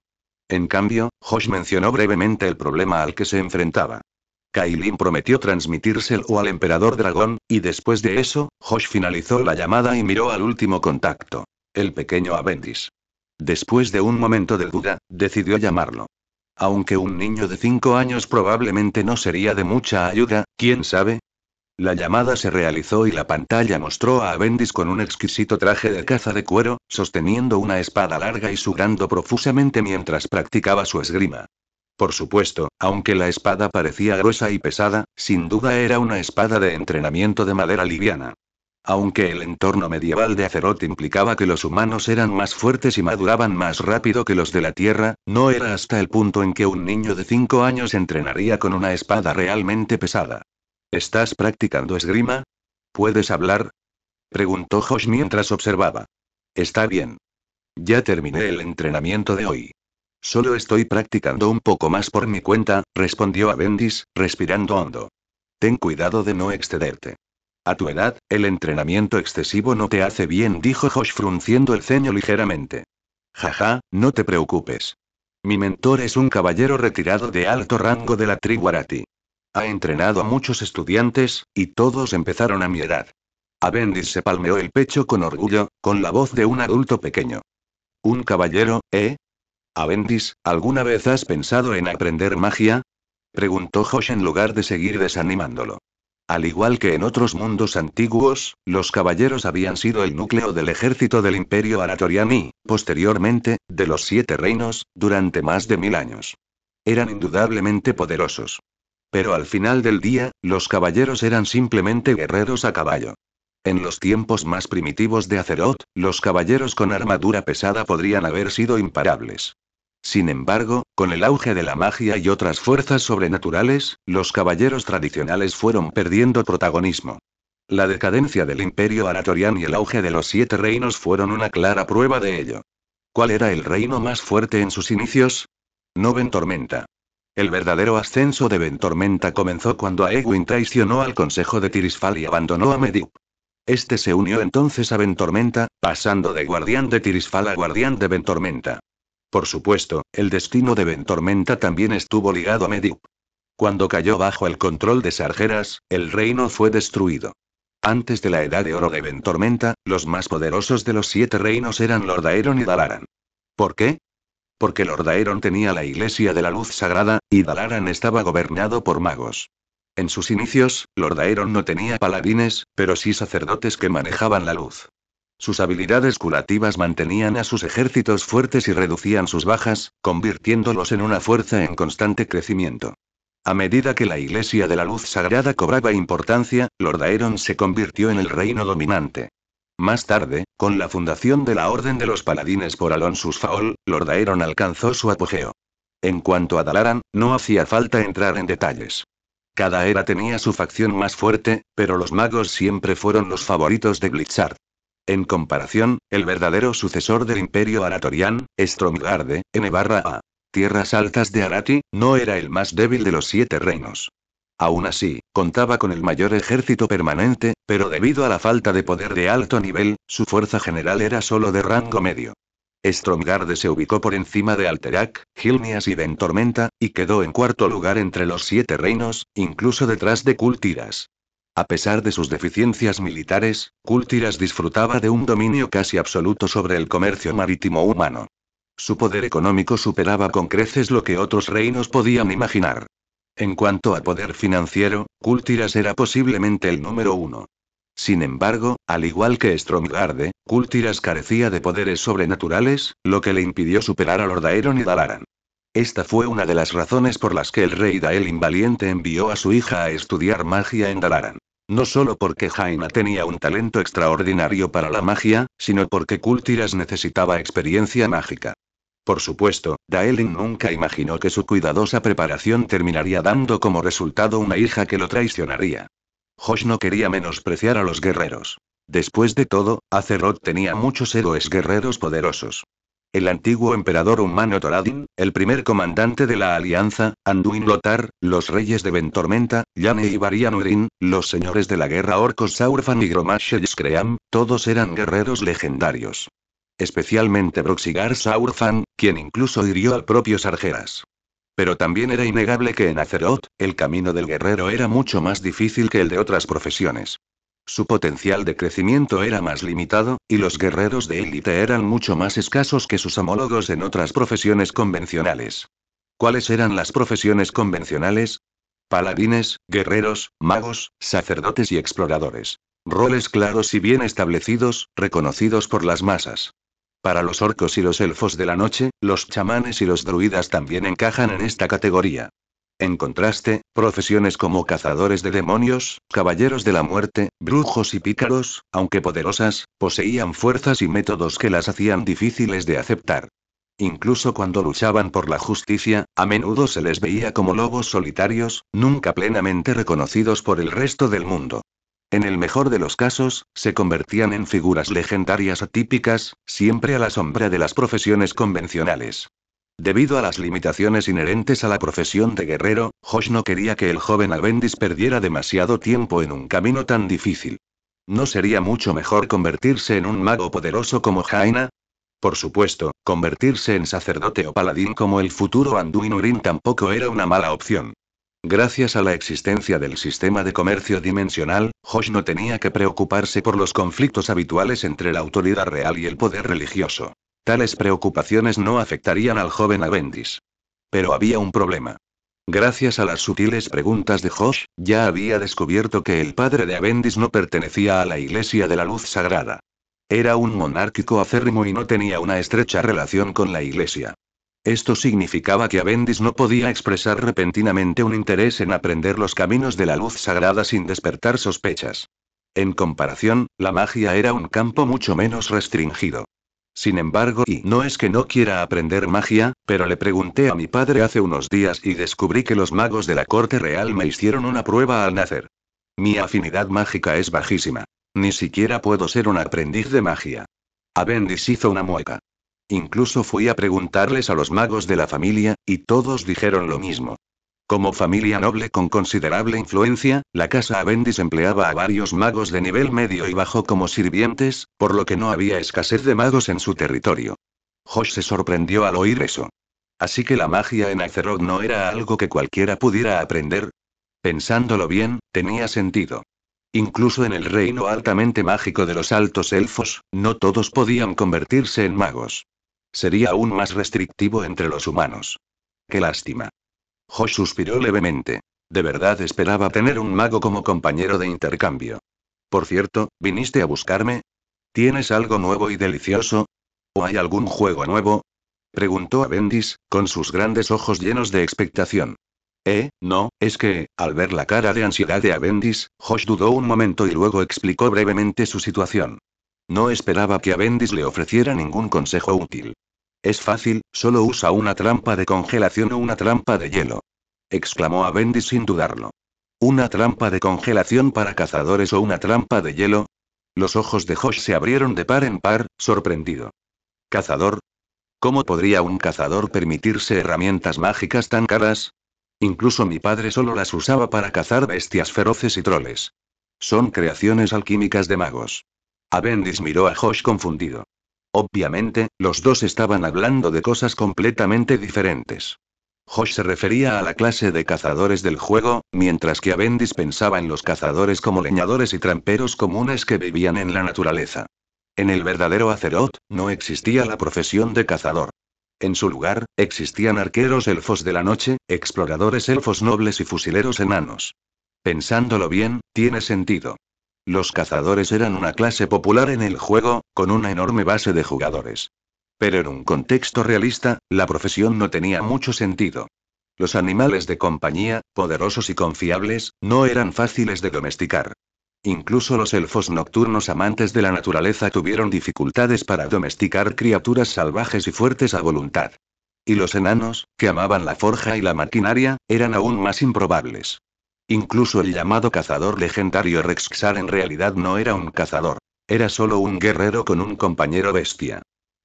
En cambio, Josh mencionó brevemente el problema al que se enfrentaba. Kailin prometió transmitírselo al emperador dragón, y después de eso, Josh finalizó la llamada y miró al último contacto, el pequeño Avendis. Después de un momento de duda, decidió llamarlo. Aunque un niño de 5 años probablemente no sería de mucha ayuda, ¿quién sabe? La llamada se realizó y la pantalla mostró a Avendis con un exquisito traje de caza de cuero, sosteniendo una espada larga y sudando profusamente mientras practicaba su esgrima. Por supuesto, aunque la espada parecía gruesa y pesada, sin duda era una espada de entrenamiento de madera liviana. Aunque el entorno medieval de Azeroth implicaba que los humanos eran más fuertes y maduraban más rápido que los de la Tierra, no era hasta el punto en que un niño de 5 años entrenaría con una espada realmente pesada. ¿Estás practicando esgrima? ¿Puedes hablar? Preguntó Josh mientras observaba. Está bien. Ya terminé el entrenamiento de hoy. Solo estoy practicando un poco más por mi cuenta, respondió Avendis, respirando hondo. Ten cuidado de no excederte. A tu edad, el entrenamiento excesivo no te hace bien, dijo Josh frunciendo el ceño ligeramente. Jaja, no te preocupes. Mi mentor es un caballero retirado de alto rango de la tribu Arati. Ha entrenado a muchos estudiantes, y todos empezaron a mi edad. Avendis se palmeó el pecho con orgullo, con la voz de un adulto pequeño. ¿Un caballero, eh? Avendis, ¿alguna vez has pensado en aprender magia? Preguntó Josh en lugar de seguir desanimándolo. Al igual que en otros mundos antiguos, los caballeros habían sido el núcleo del ejército del Imperio Aratorian y, posteriormente, de los 7 reinos, durante más de 1000 años. Eran indudablemente poderosos. Pero al final del día, los caballeros eran simplemente guerreros a caballo. En los tiempos más primitivos de Azeroth, los caballeros con armadura pesada podrían haber sido imparables. Sin embargo, con el auge de la magia y otras fuerzas sobrenaturales, los caballeros tradicionales fueron perdiendo protagonismo. La decadencia del Imperio Aratorian y el auge de los 7 reinos fueron una clara prueba de ello. ¿Cuál era el reino más fuerte en sus inicios? No Ventormenta. El verdadero ascenso de Ventormenta comenzó cuando Aegwin traicionó al consejo de Tirisfal y abandonó a Medivh. Este se unió entonces a Ventormenta, pasando de guardián de Tirisfal a guardián de Ventormenta. Por supuesto, el destino de Ventormenta también estuvo ligado a Medivh. Cuando cayó bajo el control de Sargeras, el reino fue destruido. Antes de la Edad de Oro de Ventormenta, los más poderosos de los 7 reinos eran Lord Aeron y Dalaran. ¿Por qué? Porque Lord Aeron tenía la Iglesia de la Luz Sagrada, y Dalaran estaba gobernado por magos. En sus inicios, Lord Aeron no tenía paladines, pero sí sacerdotes que manejaban la luz. Sus habilidades curativas mantenían a sus ejércitos fuertes y reducían sus bajas, convirtiéndolos en una fuerza en constante crecimiento. A medida que la Iglesia de la Luz Sagrada cobraba importancia, Lord Aeron se convirtió en el reino dominante. Más tarde, con la fundación de la Orden de los Paladines por Alonsus Faol, Lord Aeron alcanzó su apogeo. En cuanto a Dalaran, no hacía falta entrar en detalles. Cada era tenía su facción más fuerte, pero los magos siempre fueron los favoritos de Blitzard. En comparación, el verdadero sucesor del Imperio Aratorian, Stromgarde, N/A. Tierras Altas de Arati, no era el más débil de los 7 reinos. Aún así, contaba con el mayor ejército permanente, pero debido a la falta de poder de alto nivel, su fuerza general era solo de rango medio. Stromgarde se ubicó por encima de Alterac, Gilneas y Ventormenta, y quedó en cuarto lugar entre los 7 reinos, incluso detrás de Kultiras. A pesar de sus deficiencias militares, Kultiras disfrutaba de un dominio casi absoluto sobre el comercio marítimo humano. Su poder económico superaba con creces lo que otros reinos podían imaginar. En cuanto a poder financiero, Kultiras era posiblemente el número 1. Sin embargo, al igual que Stromgarde, Kultiras carecía de poderes sobrenaturales, lo que le impidió superar a Lord Aeron y Dalaran. Esta fue una de las razones por las que el rey Daelin Valiente envió a su hija a estudiar magia en Dalaran. No solo porque Jaina tenía un talento extraordinario para la magia, sino porque Kultiras necesitaba experiencia mágica. Por supuesto, Daelin nunca imaginó que su cuidadosa preparación terminaría dando como resultado una hija que lo traicionaría. Josh no quería menospreciar a los guerreros. Después de todo, Azeroth tenía muchos héroes guerreros poderosos. El antiguo emperador humano Thoradin, el primer comandante de la Alianza, Anduin Lothar, los reyes de Ventormenta, Yane y Varian Urin, los señores de la guerra orcos Saurfan y Gromash Skream, todos eran guerreros legendarios. Especialmente Broxigar Saurfan, quien incluso hirió al propio Sargeras. Pero también era innegable que en Azeroth, el camino del guerrero era mucho más difícil que el de otras profesiones. Su potencial de crecimiento era más limitado, y los guerreros de élite eran mucho más escasos que sus homólogos en otras profesiones convencionales. ¿Cuáles eran las profesiones convencionales? Paladines, guerreros, magos, sacerdotes y exploradores. Roles claros y bien establecidos, reconocidos por las masas. Para los orcos y los elfos de la noche, los chamanes y los druidas también encajan en esta categoría. En contraste, profesiones como cazadores de demonios, caballeros de la muerte, brujos y pícaros, aunque poderosas, poseían fuerzas y métodos que las hacían difíciles de aceptar. Incluso cuando luchaban por la justicia, a menudo se les veía como lobos solitarios, nunca plenamente reconocidos por el resto del mundo. En el mejor de los casos, se convertían en figuras legendarias atípicas, siempre a la sombra de las profesiones convencionales. Debido a las limitaciones inherentes a la profesión de guerrero, Josh no quería que el joven Alvendis perdiera demasiado tiempo en un camino tan difícil. ¿No sería mucho mejor convertirse en un mago poderoso como Jaina? Por supuesto, convertirse en sacerdote o paladín como el futuro Anduin Urin tampoco era una mala opción. Gracias a la existencia del sistema de comercio dimensional, Josh no tenía que preocuparse por los conflictos habituales entre la autoridad real y el poder religioso. Tales preocupaciones no afectarían al joven Alvendis. Pero había un problema. Gracias a las sutiles preguntas de Josh, ya había descubierto que el padre de Alvendis no pertenecía a la Iglesia de la Luz Sagrada. Era un monárquico acérrimo y no tenía una estrecha relación con la Iglesia. Esto significaba que Alvendis no podía expresar repentinamente un interés en aprender los caminos de la luz sagrada sin despertar sospechas. En comparación, la magia era un campo mucho menos restringido. Sin embargo, y no es que no quiera aprender magia, pero le pregunté a mi padre hace unos días y descubrí que los magos de la corte real me hicieron una prueba al nacer. Mi afinidad mágica es bajísima. Ni siquiera puedo ser un aprendiz de magia. Alvendis hizo una mueca. Incluso fui a preguntarles a los magos de la familia, y todos dijeron lo mismo. Como familia noble con considerable influencia, la casa Alvendis empleaba a varios magos de nivel medio y bajo como sirvientes, por lo que no había escasez de magos en su territorio. Josh se sorprendió al oír eso. Así que la magia en Azeroth no era algo que cualquiera pudiera aprender. Pensándolo bien, tenía sentido. Incluso en el reino altamente mágico de los altos elfos, no todos podían convertirse en magos. Sería aún más restrictivo entre los humanos. Qué lástima. Josh suspiró levemente. De verdad esperaba tener un mago como compañero de intercambio. Por cierto, ¿viniste a buscarme? ¿Tienes algo nuevo y delicioso? ¿O hay algún juego nuevo? Preguntó Alvendis, con sus grandes ojos llenos de expectación. No, es que, al ver la cara de ansiedad de Alvendis, Josh dudó un momento y luego explicó brevemente su situación. No esperaba que a Bendis le ofreciera ningún consejo útil. Es fácil, solo usa una trampa de congelación o una trampa de hielo. Exclamó a Bendis sin dudarlo. ¿Una trampa de congelación para cazadores o una trampa de hielo? Los ojos de Josh se abrieron de par en par, sorprendido. ¿Cazador? ¿Cómo podría un cazador permitirse herramientas mágicas tan caras? Incluso mi padre solo las usaba para cazar bestias feroces y troles. Son creaciones alquímicas de magos. Bendis miró a Josh confundido. Obviamente, los dos estaban hablando de cosas completamente diferentes. Josh se refería a la clase de cazadores del juego, mientras que Bendis pensaba en los cazadores como leñadores y tramperos comunes que vivían en la naturaleza. En el verdadero Azeroth, no existía la profesión de cazador. En su lugar, existían arqueros elfos de la noche, exploradores elfos nobles y fusileros enanos. Pensándolo bien, tiene sentido. Los cazadores eran una clase popular en el juego, con una enorme base de jugadores. Pero en un contexto realista, la profesión no tenía mucho sentido. Los animales de compañía, poderosos y confiables, no eran fáciles de domesticar. Incluso los elfos nocturnos amantes de la naturaleza tuvieron dificultades para domesticar criaturas salvajes y fuertes a voluntad. Y los enanos, que amaban la forja y la maquinaria, eran aún más improbables. Incluso el llamado cazador legendario Rexxar en realidad no era un cazador. Era solo un guerrero con un compañero bestia.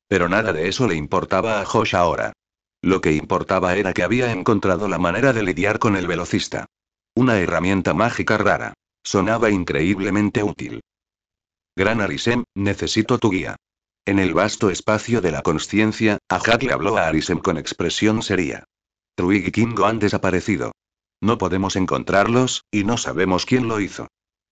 Pero nada de eso le importaba a Josh ahora. Lo que importaba era que había encontrado la manera de lidiar con el velocista. Una herramienta mágica rara. Sonaba increíblemente útil. Gran Arisem, necesito tu guía. En el vasto espacio de la consciencia, Ajak le habló a Arisem con expresión seria. Druig y Kingo han desaparecido. No podemos encontrarlos, y no sabemos quién lo hizo.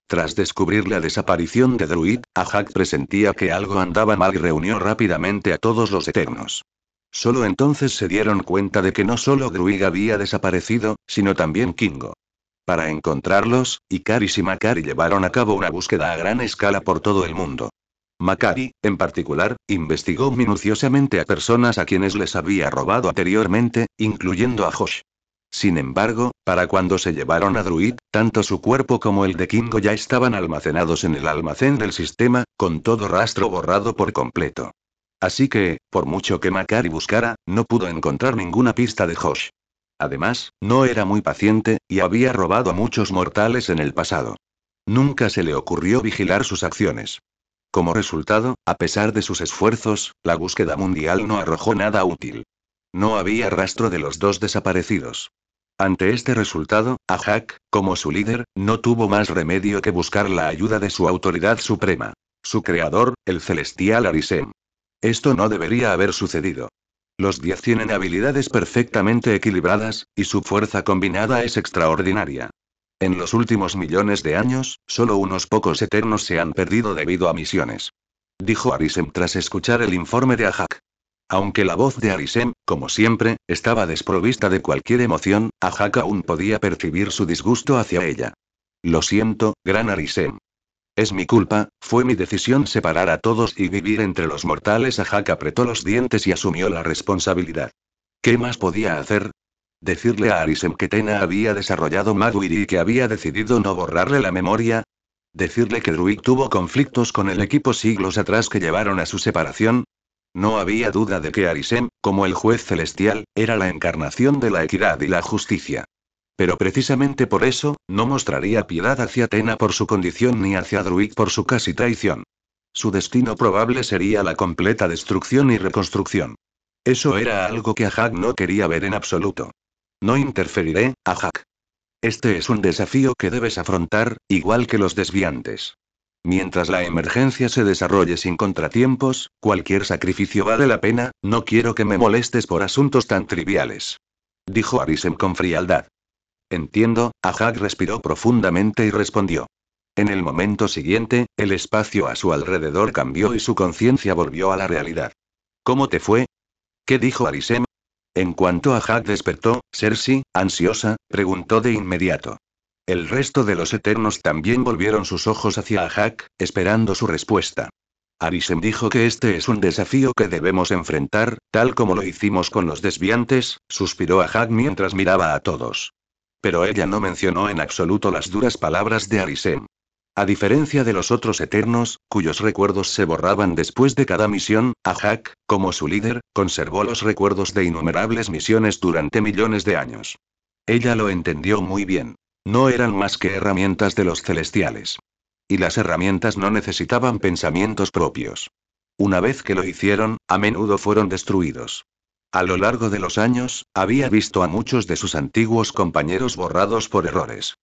Tras descubrir la desaparición de Druid, Ajak presentía que algo andaba mal y reunió rápidamente a todos los Eternos. Solo entonces se dieron cuenta de que no solo Druid había desaparecido, sino también Kingo. Para encontrarlos, Ikaris y Makari llevaron a cabo una búsqueda a gran escala por todo el mundo. Makari, en particular, investigó minuciosamente a personas a quienes les había robado anteriormente, incluyendo a Josh. Sin embargo, para cuando se llevaron a Druid, tanto su cuerpo como el de Kingo ya estaban almacenados en el almacén del sistema, con todo rastro borrado por completo. Así que, por mucho que Makari buscara, no pudo encontrar ninguna pista de Josh. Además, no era muy paciente, y había robado a muchos mortales en el pasado. Nunca se le ocurrió vigilar sus acciones. Como resultado, a pesar de sus esfuerzos, la búsqueda mundial no arrojó nada útil. No había rastro de los dos desaparecidos. Ante este resultado, Ajak, como su líder, no tuvo más remedio que buscar la ayuda de su autoridad suprema. Su creador, el celestial Arisem. Esto no debería haber sucedido. Los 10 tienen habilidades perfectamente equilibradas, y su fuerza combinada es extraordinaria. En los últimos millones de años, solo unos pocos eternos se han perdido debido a misiones. Dijo Arisem tras escuchar el informe de Ajak. Aunque la voz de Arisem, como siempre, estaba desprovista de cualquier emoción, Ajak aún podía percibir su disgusto hacia ella. Lo siento, gran Arisem. Es mi culpa, fue mi decisión separar a todos y vivir entre los mortales. Ajak apretó los dientes y asumió la responsabilidad. ¿Qué más podía hacer? ¿Decirle a Arisem que Tena había desarrollado Magwiri y que había decidido no borrarle la memoria? ¿Decirle que Druid tuvo conflictos con el equipo siglos atrás que llevaron a su separación? No había duda de que Arisem, como el juez celestial, era la encarnación de la equidad y la justicia. Pero precisamente por eso, no mostraría piedad hacia Tena por su condición ni hacia Druid por su casi traición. Su destino probable sería la completa destrucción y reconstrucción. Eso era algo que Ajak no quería ver en absoluto. No interferiré, Ajak. Este es un desafío que debes afrontar, igual que los desviantes. Mientras la emergencia se desarrolle sin contratiempos, cualquier sacrificio vale la pena, no quiero que me molestes por asuntos tan triviales. Dijo Arisem con frialdad. Entiendo, Ajak respiró profundamente y respondió. En el momento siguiente, el espacio a su alrededor cambió y su conciencia volvió a la realidad. ¿Cómo te fue? ¿Qué dijo Arisem? En cuanto Ajak despertó, Cersei, ansiosa, preguntó de inmediato. El resto de los Eternos también volvieron sus ojos hacia Ajak, esperando su respuesta. Arisem dijo que este es un desafío que debemos enfrentar, tal como lo hicimos con los desviantes, suspiró Ajak mientras miraba a todos. Pero ella no mencionó en absoluto las duras palabras de Arisem. A diferencia de los otros Eternos, cuyos recuerdos se borraban después de cada misión, Ajak, como su líder, conservó los recuerdos de innumerables misiones durante millones de años. Ella lo entendió muy bien. No eran más que herramientas de los celestiales. Y las herramientas no necesitaban pensamientos propios. Una vez que lo hicieron, a menudo fueron destruidos. A lo largo de los años, había visto a muchos de sus antiguos compañeros borrados por errores.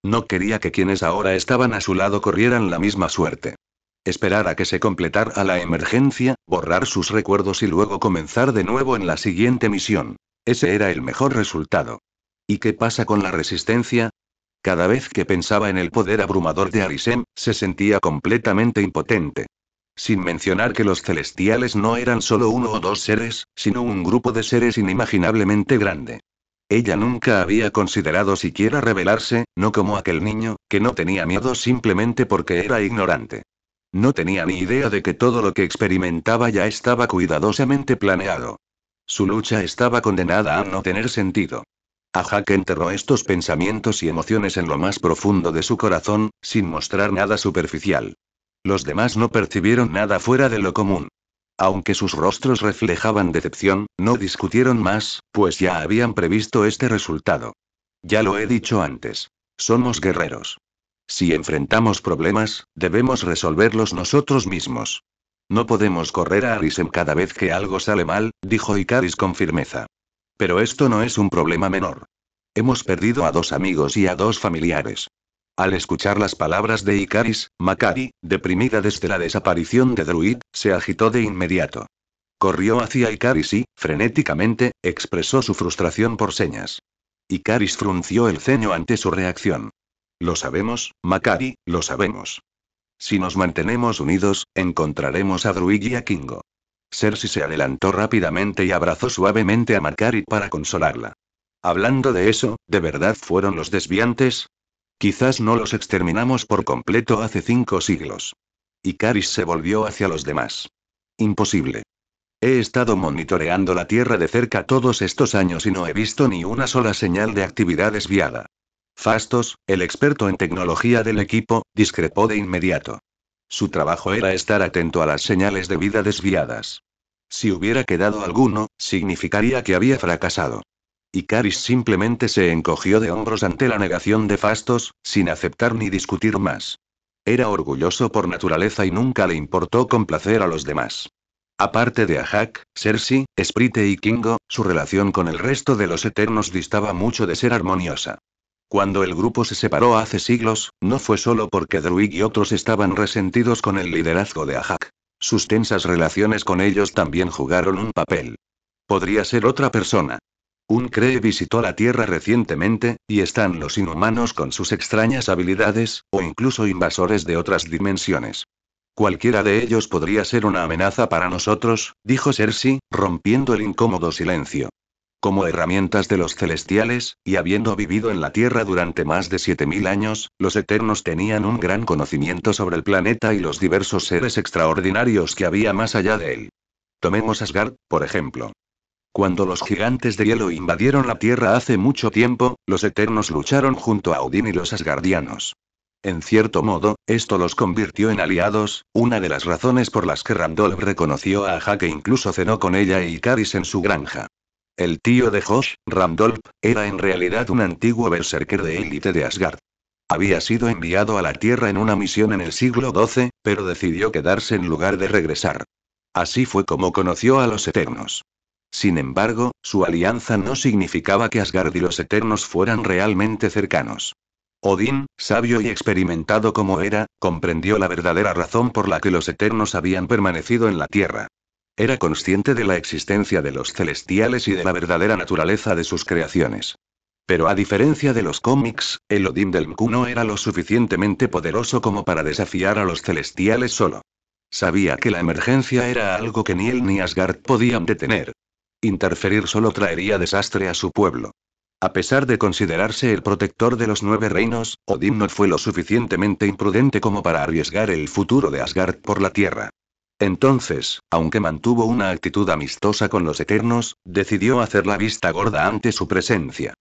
No quería que quienes ahora estaban a su lado corrieran la misma suerte. Esperar a que se completara la emergencia, borrar sus recuerdos y luego comenzar de nuevo en la siguiente misión. Ese era el mejor resultado. ¿Y qué pasa con la resistencia? Cada vez que pensaba en el poder abrumador de Arisem, se sentía completamente impotente. Sin mencionar que los celestiales no eran solo uno o dos seres, sino un grupo de seres inimaginablemente grande. Ella nunca había considerado siquiera rebelarse, no como aquel niño, que no tenía miedo simplemente porque era ignorante. No tenía ni idea de que todo lo que experimentaba ya estaba cuidadosamente planeado. Su lucha estaba condenada a no tener sentido. Ajak enterró estos pensamientos y emociones en lo más profundo de su corazón, sin mostrar nada superficial. Los demás no percibieron nada fuera de lo común. Aunque sus rostros reflejaban decepción, no discutieron más, pues ya habían previsto este resultado. Ya lo he dicho antes. Somos guerreros. Si enfrentamos problemas, debemos resolverlos nosotros mismos. No podemos correr a Arisem cada vez que algo sale mal, dijo Ikaris con firmeza. Pero esto no es un problema menor. Hemos perdido a 2 amigos y a 2 familiares. Al escuchar las palabras de Ikaris, Makari, deprimida desde la desaparición de Druid, se agitó de inmediato. Corrió hacia Ikaris y, frenéticamente, expresó su frustración por señas. Ikaris frunció el ceño ante su reacción. Lo sabemos, Makari, lo sabemos. Si nos mantenemos unidos, encontraremos a Druid y a Kingo. Cersei se adelantó rápidamente y abrazó suavemente a Makari para consolarla. Hablando de eso, ¿de verdad fueron los desviantes? Quizás no los exterminamos por completo hace 5 siglos. Ikaris se volvió hacia los demás. Imposible. He estado monitoreando la Tierra de cerca todos estos años y no he visto ni una sola señal de actividad desviada. Fastos, el experto en tecnología del equipo, discrepó de inmediato. Su trabajo era estar atento a las señales de vida desviadas. Si hubiera quedado alguno, significaría que había fracasado. Ikaris simplemente se encogió de hombros ante la negación de Fastos, sin aceptar ni discutir más. Era orgulloso por naturaleza y nunca le importó complacer a los demás. Aparte de Ajak, Cersei, Sprite y Kingo, su relación con el resto de los Eternos distaba mucho de ser armoniosa. Cuando el grupo se separó hace siglos, no fue solo porque Druid y otros estaban resentidos con el liderazgo de Ajak. Sus tensas relaciones con ellos también jugaron un papel. Podría ser otra persona. Un Kree visitó la Tierra recientemente, y están los inhumanos con sus extrañas habilidades, o incluso invasores de otras dimensiones. Cualquiera de ellos podría ser una amenaza para nosotros, dijo Cersei, rompiendo el incómodo silencio. Como herramientas de los celestiales, y habiendo vivido en la Tierra durante más de 7000 años, los Eternos tenían un gran conocimiento sobre el planeta y los diversos seres extraordinarios que había más allá de él. Tomemos Asgard, por ejemplo. Cuando los gigantes de hielo invadieron la Tierra hace mucho tiempo, los Eternos lucharon junto a Odín y los Asgardianos. En cierto modo, esto los convirtió en aliados, una de las razones por las que Randolph reconoció a Ajak e incluso cenó con ella e Ikaris en su granja. El tío de Josh, Randolph, era en realidad un antiguo berserker de élite de Asgard. Había sido enviado a la Tierra en una misión en el siglo XII, pero decidió quedarse en lugar de regresar. Así fue como conoció a los Eternos. Sin embargo, su alianza no significaba que Asgard y los Eternos fueran realmente cercanos. Odín, sabio y experimentado como era, comprendió la verdadera razón por la que los Eternos habían permanecido en la Tierra. Era consciente de la existencia de los celestiales y de la verdadera naturaleza de sus creaciones. Pero a diferencia de los cómics, el Odín del Mku no era lo suficientemente poderoso como para desafiar a los celestiales solo. Sabía que la emergencia era algo que ni él ni Asgard podían detener. Interferir solo traería desastre a su pueblo. A pesar de considerarse el protector de los 9 reinos, Odín no fue lo suficientemente imprudente como para arriesgar el futuro de Asgard por la tierra. Entonces, aunque mantuvo una actitud amistosa con los Eternos, decidió hacer la vista gorda ante su presencia.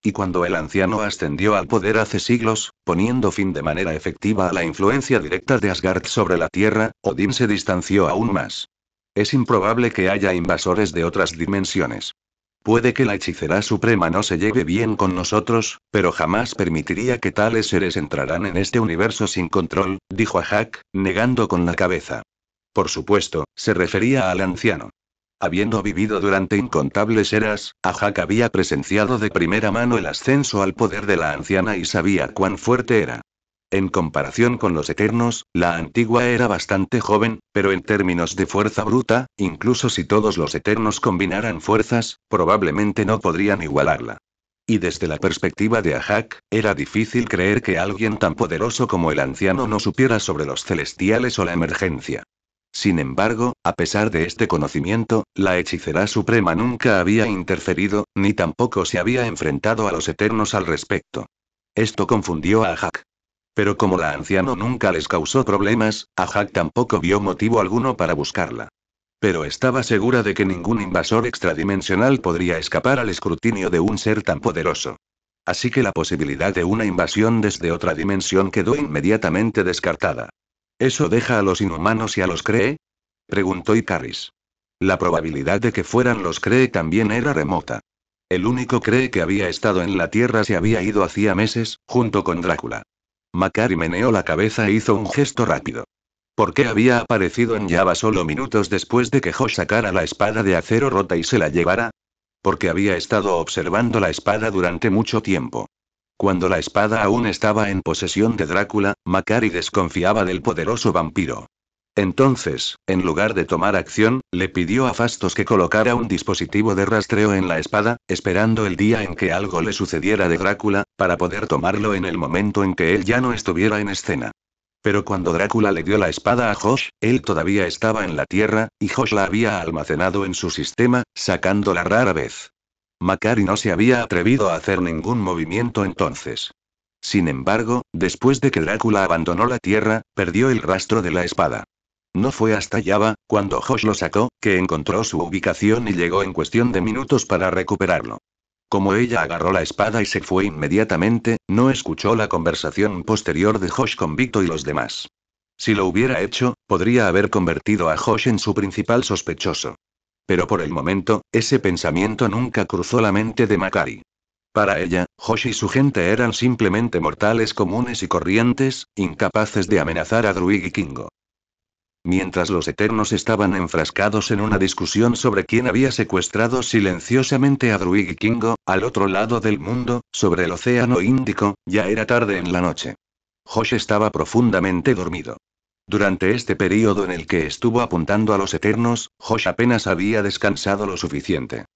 Y cuando el anciano ascendió al poder hace siglos, poniendo fin de manera efectiva a la influencia directa de Asgard sobre la Tierra, Odín se distanció aún más. Es improbable que haya invasores de otras dimensiones. Puede que la hechicera suprema no se lleve bien con nosotros, pero jamás permitiría que tales seres entraran en este universo sin control, dijo Ajak, negando con la cabeza. Por supuesto, se refería al anciano. Habiendo vivido durante incontables eras, Ajak había presenciado de primera mano el ascenso al poder de la anciana y sabía cuán fuerte era. En comparación con los Eternos, la antigua era bastante joven, pero en términos de fuerza bruta, incluso si todos los Eternos combinaran fuerzas, probablemente no podrían igualarla. Y desde la perspectiva de Ajak, era difícil creer que alguien tan poderoso como el anciano no supiera sobre los celestiales o la emergencia. Sin embargo, a pesar de este conocimiento, la hechicera suprema nunca había interferido, ni tampoco se había enfrentado a los Eternos al respecto. Esto confundió a Ajak. Pero como la anciana nunca les causó problemas, Ajak tampoco vio motivo alguno para buscarla. Pero estaba segura de que ningún invasor extradimensional podría escapar al escrutinio de un ser tan poderoso. Así que la posibilidad de una invasión desde otra dimensión quedó inmediatamente descartada. ¿Eso deja a los inhumanos y a los Kree? Preguntó Ikaris. La probabilidad de que fueran los Kree también era remota. El único Kree que había estado en la Tierra se había ido hacía meses, junto con Drácula. Makari meneó la cabeza e hizo un gesto rápido. ¿Por qué había aparecido en Java solo minutos después de que Josh sacara la espada de acero rota y se la llevara? Porque había estado observando la espada durante mucho tiempo. Cuando la espada aún estaba en posesión de Drácula, Makari desconfiaba del poderoso vampiro. Entonces, en lugar de tomar acción, le pidió a Fastos que colocara un dispositivo de rastreo en la espada, esperando el día en que algo le sucediera de Drácula, para poder tomarlo en el momento en que él ya no estuviera en escena. Pero cuando Drácula le dio la espada a Josh, él todavía estaba en la Tierra, y Josh la había almacenado en su sistema, sacándola rara vez. Makari no se había atrevido a hacer ningún movimiento entonces. Sin embargo, después de que Drácula abandonó la Tierra, perdió el rastro de la espada. No fue hasta Java, cuando Josh lo sacó, que encontró su ubicación y llegó en cuestión de minutos para recuperarlo. Como ella agarró la espada y se fue inmediatamente, no escuchó la conversación posterior de Josh con Vito y los demás. Si lo hubiera hecho, podría haber convertido a Josh en su principal sospechoso. Pero por el momento, ese pensamiento nunca cruzó la mente de Makari. Para ella, Josh y su gente eran simplemente mortales comunes y corrientes, incapaces de amenazar a Druig y Kingo. Mientras los Eternos estaban enfrascados en una discusión sobre quién había secuestrado silenciosamente a Druig y Kingo, al otro lado del mundo, sobre el océano Índico, ya era tarde en la noche. Josh estaba profundamente dormido. Durante este período en el que estuvo apuntando a los Eternos, Josh apenas había descansado lo suficiente.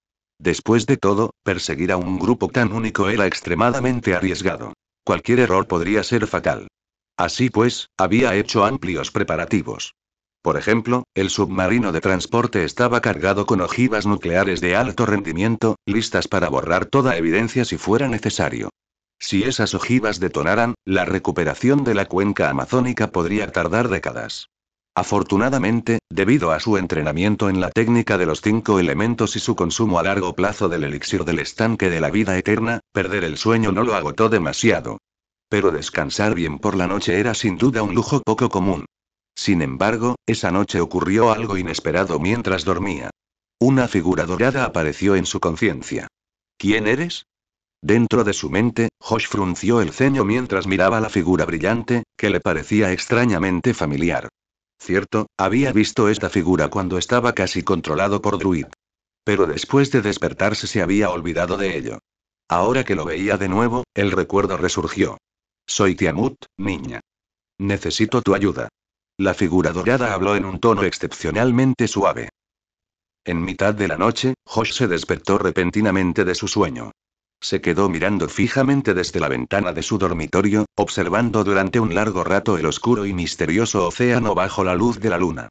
Después de todo, perseguir a un grupo tan único era extremadamente arriesgado. Cualquier error podría ser fatal. Así pues, había hecho amplios preparativos. Por ejemplo, el submarino de transporte estaba cargado con ojivas nucleares de alto rendimiento, listas para borrar toda evidencia si fuera necesario. Si esas ojivas detonaran, la recuperación de la cuenca amazónica podría tardar décadas. Afortunadamente, debido a su entrenamiento en la técnica de los 5 elementos y su consumo a largo plazo del elixir del estanque de la vida eterna, perder el sueño no lo agotó demasiado. Pero descansar bien por la noche era sin duda un lujo poco común. Sin embargo, esa noche ocurrió algo inesperado mientras dormía. Una figura dorada apareció en su conciencia. ¿Quién eres? Dentro de su mente, Josh frunció el ceño mientras miraba la figura brillante, que le parecía extrañamente familiar. Cierto, había visto esta figura cuando estaba casi controlado por Druid. Pero después de despertarse se había olvidado de ello. Ahora que lo veía de nuevo, el recuerdo resurgió. Soy Tiamut, niña. Necesito tu ayuda. La figura dorada habló en un tono excepcionalmente suave. En mitad de la noche, Josh se despertó repentinamente de su sueño. Se quedó mirando fijamente desde la ventana de su dormitorio, observando durante un largo rato el oscuro y misterioso océano bajo la luz de la luna.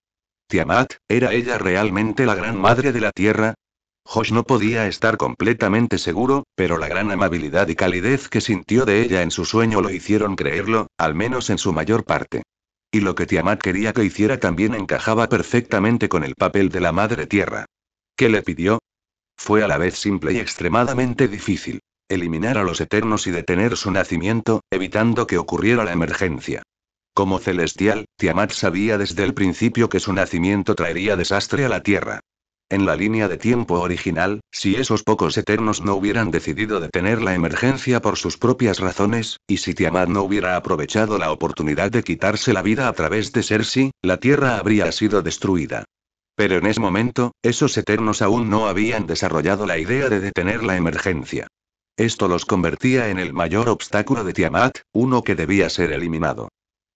Tiamat, ¿era ella realmente la gran madre de la Tierra? Josh no podía estar completamente seguro, pero la gran amabilidad y calidez que sintió de ella en su sueño lo hicieron creerlo, al menos en su mayor parte. Y lo que Tiamat quería que hiciera también encajaba perfectamente con el papel de la Madre Tierra. ¿Qué le pidió? Fue a la vez simple y extremadamente difícil. Eliminar a los Eternos y detener su nacimiento, evitando que ocurriera la emergencia. Como celestial, Tiamat sabía desde el principio que su nacimiento traería desastre a la Tierra. En la línea de tiempo original, si esos pocos Eternos no hubieran decidido detener la emergencia por sus propias razones, y si Tiamat no hubiera aprovechado la oportunidad de quitarse la vida a través de Cersei, la Tierra habría sido destruida. Pero en ese momento, esos Eternos aún no habían desarrollado la idea de detener la emergencia. Esto los convertía en el mayor obstáculo de Tiamat, uno que debía ser eliminado.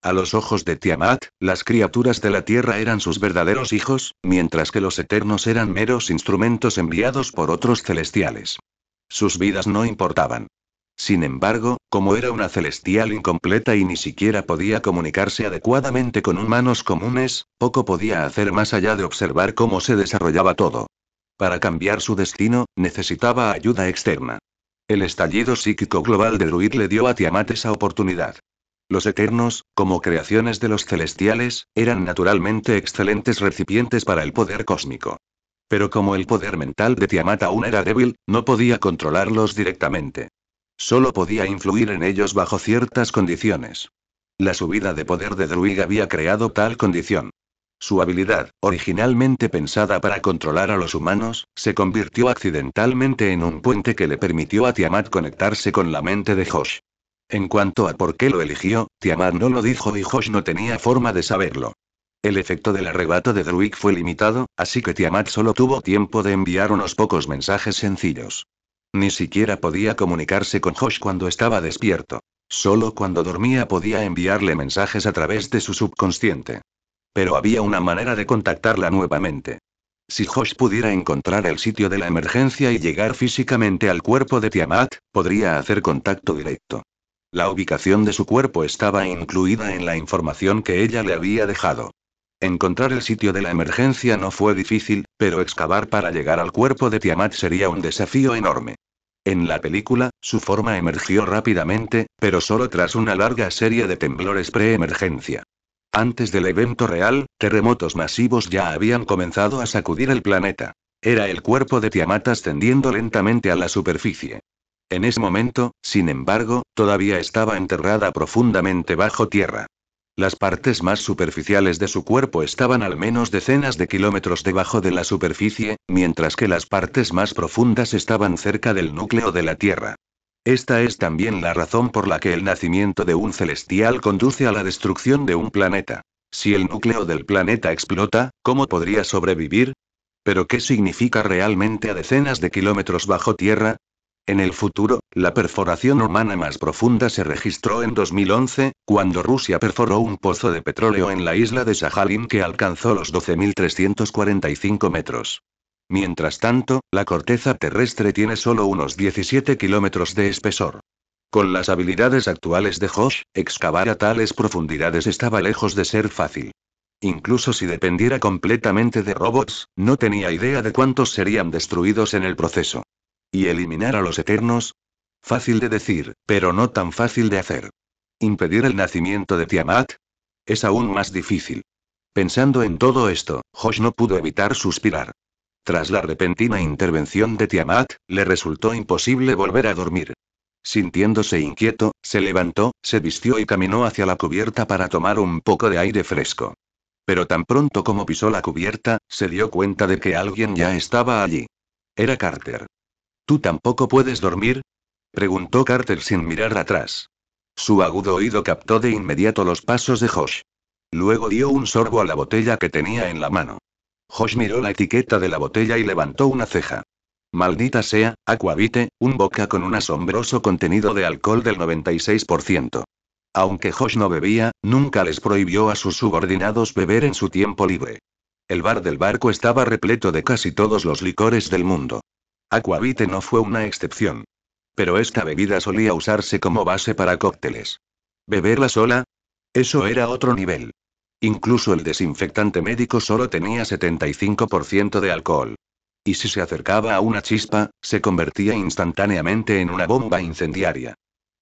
A los ojos de Tiamat, las criaturas de la Tierra eran sus verdaderos hijos, mientras que los Eternos eran meros instrumentos enviados por otros celestiales. Sus vidas no importaban. Sin embargo, como era una celestial incompleta y ni siquiera podía comunicarse adecuadamente con humanos comunes, poco podía hacer más allá de observar cómo se desarrollaba todo. Para cambiar su destino, necesitaba ayuda externa. El estallido psíquico global de Druid le dio a Tiamat esa oportunidad. Los Eternos, como creaciones de los celestiales, eran naturalmente excelentes recipientes para el poder cósmico. Pero como el poder mental de Tiamat aún era débil, no podía controlarlos directamente. Solo podía influir en ellos bajo ciertas condiciones. La subida de poder de Druid había creado tal condición. Su habilidad, originalmente pensada para controlar a los humanos, se convirtió accidentalmente en un puente que le permitió a Tiamat conectarse con la mente de Josh. En cuanto a por qué lo eligió, Tiamat no lo dijo y Josh no tenía forma de saberlo. El efecto del arrebato de Druid fue limitado, así que Tiamat solo tuvo tiempo de enviar unos pocos mensajes sencillos. Ni siquiera podía comunicarse con Josh cuando estaba despierto. Solo cuando dormía podía enviarle mensajes a través de su subconsciente. Pero había una manera de contactarla nuevamente. Si Josh pudiera encontrar el sitio de la emergencia y llegar físicamente al cuerpo de Tiamat, podría hacer contacto directo. La ubicación de su cuerpo estaba incluida en la información que ella le había dejado. Encontrar el sitio de la emergencia no fue difícil, pero excavar para llegar al cuerpo de Tiamat sería un desafío enorme. En la película, su forma emergió rápidamente, pero solo tras una larga serie de temblores pre-emergencia. Antes del evento real, terremotos masivos ya habían comenzado a sacudir el planeta. Era el cuerpo de Tiamat ascendiendo lentamente a la superficie. En ese momento, sin embargo, todavía estaba enterrada profundamente bajo tierra. Las partes más superficiales de su cuerpo estaban al menos decenas de kilómetros debajo de la superficie, mientras que las partes más profundas estaban cerca del núcleo de la Tierra. Esta es también la razón por la que el nacimiento de un celestial conduce a la destrucción de un planeta. Si el núcleo del planeta explota, ¿cómo podría sobrevivir? ¿Pero qué significa realmente a decenas de kilómetros bajo tierra? En el futuro, la perforación humana más profunda se registró en 2011, cuando Rusia perforó un pozo de petróleo en la isla de Sajalín que alcanzó los 12.345 metros. Mientras tanto, la corteza terrestre tiene solo unos 17 kilómetros de espesor. Con las habilidades actuales de Josh, excavar a tales profundidades estaba lejos de ser fácil. Incluso si dependiera completamente de robots, no tenía idea de cuántos serían destruidos en el proceso. ¿Y eliminar a los Eternos? Fácil de decir, pero no tan fácil de hacer. ¿Impedir el nacimiento de Tiamat? Es aún más difícil. Pensando en todo esto, Josh no pudo evitar suspirar. Tras la repentina intervención de Tiamat, le resultó imposible volver a dormir. Sintiéndose inquieto, se levantó, se vistió y caminó hacia la cubierta para tomar un poco de aire fresco. Pero tan pronto como pisó la cubierta, se dio cuenta de que alguien ya estaba allí. Era Carter. ¿Tú tampoco puedes dormir?, preguntó Carter sin mirar atrás. Su agudo oído captó de inmediato los pasos de Josh. Luego dio un sorbo a la botella que tenía en la mano. Josh miró la etiqueta de la botella y levantó una ceja. Maldita sea, Aquavite, un vodka con un asombroso contenido de alcohol del 96%. Aunque Josh no bebía, nunca les prohibió a sus subordinados beber en su tiempo libre. El bar del barco estaba repleto de casi todos los licores del mundo. Aquavite no fue una excepción. Pero esta bebida solía usarse como base para cócteles. ¿Beberla sola? Eso era otro nivel. Incluso el desinfectante médico solo tenía 75% de alcohol. Y si se acercaba a una chispa, se convertía instantáneamente en una bomba incendiaria.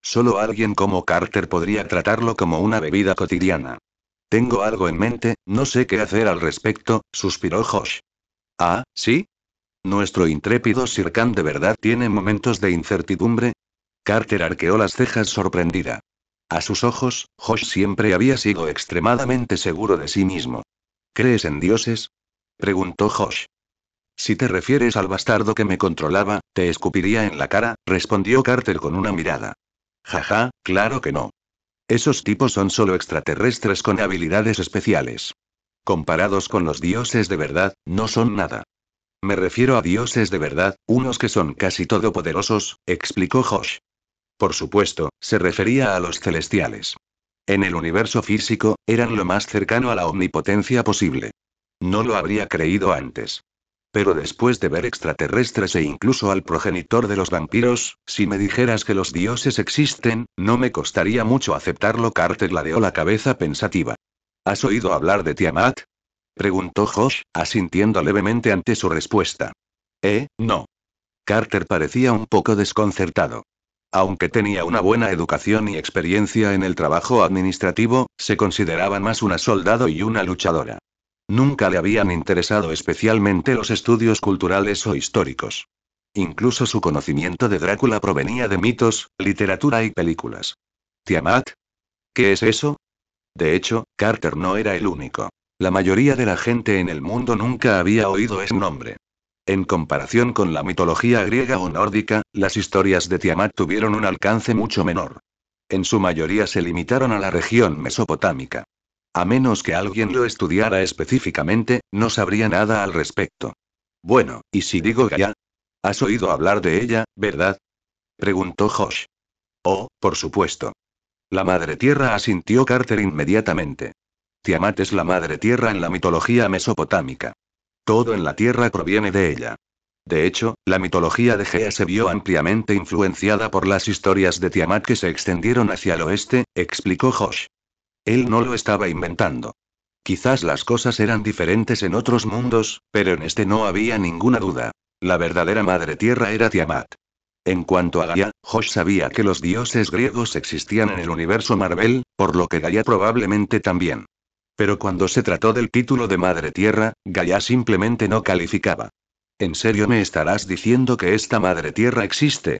Solo alguien como Carter podría tratarlo como una bebida cotidiana. Tengo algo en mente, no sé qué hacer al respecto, suspiró Josh. Ah, ¿sí? ¿Nuestro intrépido Sir Khan de verdad tiene momentos de incertidumbre? Carter arqueó las cejas sorprendida. A sus ojos, Josh siempre había sido extremadamente seguro de sí mismo. ¿Crees en dioses? Preguntó Josh. Si te refieres al bastardo que me controlaba, te escupiría en la cara, respondió Carter con una mirada. Jaja, claro que no. Esos tipos son solo extraterrestres con habilidades especiales. Comparados con los dioses de verdad, no son nada. Me refiero a dioses de verdad, unos que son casi todopoderosos, explicó Josh. Por supuesto, se refería a los celestiales. En el universo físico, eran lo más cercano a la omnipotencia posible. No lo habría creído antes. Pero después de ver extraterrestres e incluso al progenitor de los vampiros, si me dijeras que los dioses existen, no me costaría mucho aceptarlo. Carter ladeó la cabeza pensativa. ¿Has oído hablar de Tiamat? Preguntó Josh, asintiendo levemente ante su respuesta. No. Carter parecía un poco desconcertado. Aunque tenía una buena educación y experiencia en el trabajo administrativo, se consideraba más una soldado y una luchadora. Nunca le habían interesado especialmente los estudios culturales o históricos. Incluso su conocimiento de Drácula provenía de mitos, literatura y películas. ¿Tiamat? ¿Qué es eso? De hecho, Carter no era el único. La mayoría de la gente en el mundo nunca había oído ese nombre. En comparación con la mitología griega o nórdica, las historias de Tiamat tuvieron un alcance mucho menor. En su mayoría se limitaron a la región mesopotámica. A menos que alguien lo estudiara específicamente, no sabría nada al respecto. Bueno, ¿y si digo Gaia? ¿Has oído hablar de ella, verdad? Preguntó Josh. Oh, por supuesto. La Madre Tierra, asintió Carter inmediatamente. Tiamat es la Madre Tierra en la mitología mesopotámica. Todo en la Tierra proviene de ella. De hecho, la mitología de Gea se vio ampliamente influenciada por las historias de Tiamat que se extendieron hacia el oeste, explicó Josh. Él no lo estaba inventando. Quizás las cosas eran diferentes en otros mundos, pero en este no había ninguna duda. La verdadera Madre Tierra era Tiamat. En cuanto a Gaia, Josh sabía que los dioses griegos existían en el universo Marvel, por lo que Gaia probablemente también. Pero cuando se trató del título de Madre Tierra, Gaia simplemente no calificaba. ¿En serio me estarás diciendo que esta Madre Tierra existe?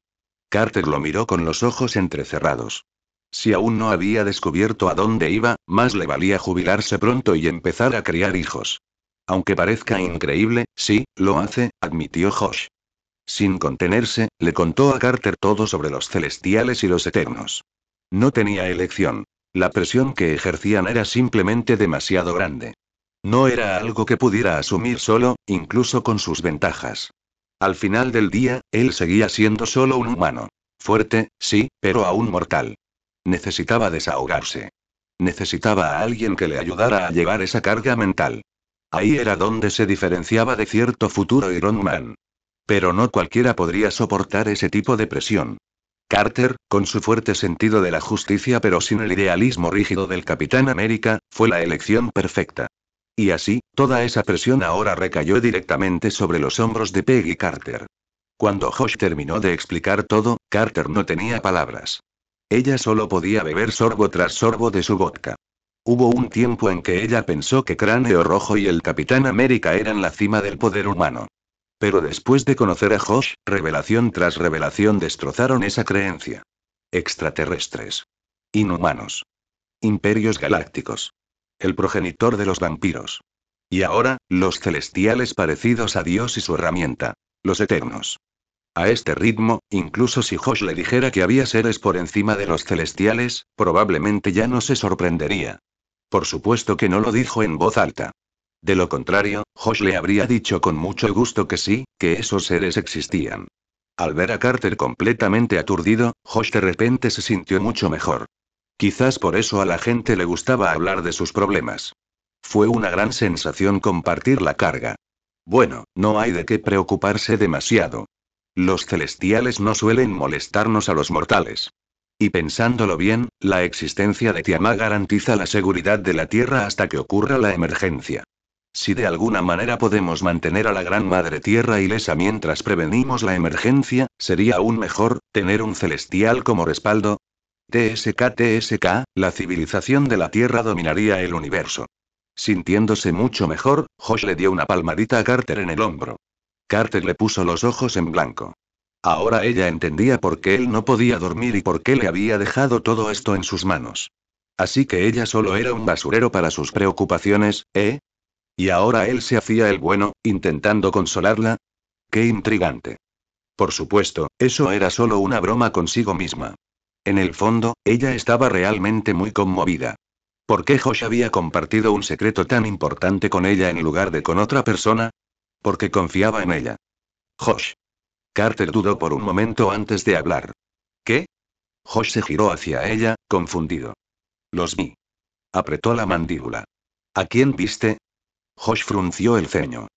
Carter lo miró con los ojos entrecerrados. Si aún no había descubierto a dónde iba, más le valía jubilarse pronto y empezar a criar hijos. Aunque parezca increíble, sí, lo hace, admitió Josh. Sin contenerse, le contó a Carter todo sobre los celestiales y los eternos. No tenía elección. La presión que ejercían era simplemente demasiado grande. No era algo que pudiera asumir solo, incluso con sus ventajas. Al final del día, él seguía siendo solo un humano. Fuerte, sí, pero aún mortal. Necesitaba desahogarse. Necesitaba a alguien que le ayudara a llevar esa carga mental. Ahí era donde se diferenciaba de cierto futuro Iron Man. Pero no cualquiera podría soportar ese tipo de presión. Carter, con su fuerte sentido de la justicia pero sin el idealismo rígido del Capitán América, fue la elección perfecta. Y así, toda esa presión ahora recayó directamente sobre los hombros de Peggy Carter. Cuando Josh terminó de explicar todo, Carter no tenía palabras. Ella solo podía beber sorbo tras sorbo de su vodka. Hubo un tiempo en que ella pensó que Cráneo Rojo y el Capitán América eran la cima del poder humano. Pero después de conocer a Josh, revelación tras revelación destrozaron esa creencia. Extraterrestres. Inhumanos. Imperios galácticos. El progenitor de los vampiros. Y ahora, los celestiales parecidos a Dios y su herramienta. Los eternos. A este ritmo, incluso si Josh le dijera que había seres por encima de los celestiales, probablemente ya no se sorprendería. Por supuesto que no lo dijo en voz alta. De lo contrario, Josh le habría dicho con mucho gusto que sí, que esos seres existían. Al ver a Carter completamente aturdido, Josh de repente se sintió mucho mejor. Quizás por eso a la gente le gustaba hablar de sus problemas. Fue una gran sensación compartir la carga. Bueno, no hay de qué preocuparse demasiado. Los celestiales no suelen molestarnos a los mortales. Y pensándolo bien, la existencia de Tiamat garantiza la seguridad de la Tierra hasta que ocurra la emergencia. Si de alguna manera podemos mantener a la Gran Madre Tierra ilesa mientras prevenimos la emergencia, sería aún mejor, tener un celestial como respaldo. TSK, la civilización de la Tierra dominaría el universo. Sintiéndose mucho mejor, Josh le dio una palmadita a Carter en el hombro. Carter le puso los ojos en blanco. Ahora ella entendía por qué él no podía dormir y por qué le había dejado todo esto en sus manos. Así que ella solo era un basurero para sus preocupaciones, ¿eh? Y ahora él se hacía el bueno, intentando consolarla. ¡Qué intrigante! Por supuesto, eso era solo una broma consigo misma. En el fondo, ella estaba realmente muy conmovida. ¿Por qué Josh había compartido un secreto tan importante con ella en lugar de con otra persona? Porque confiaba en ella. Josh. Carter dudó por un momento antes de hablar. ¿Qué? Josh se giró hacia ella, confundido. Los vi. Apretó la mandíbula. ¿A quién viste? Josh frunció el ceño.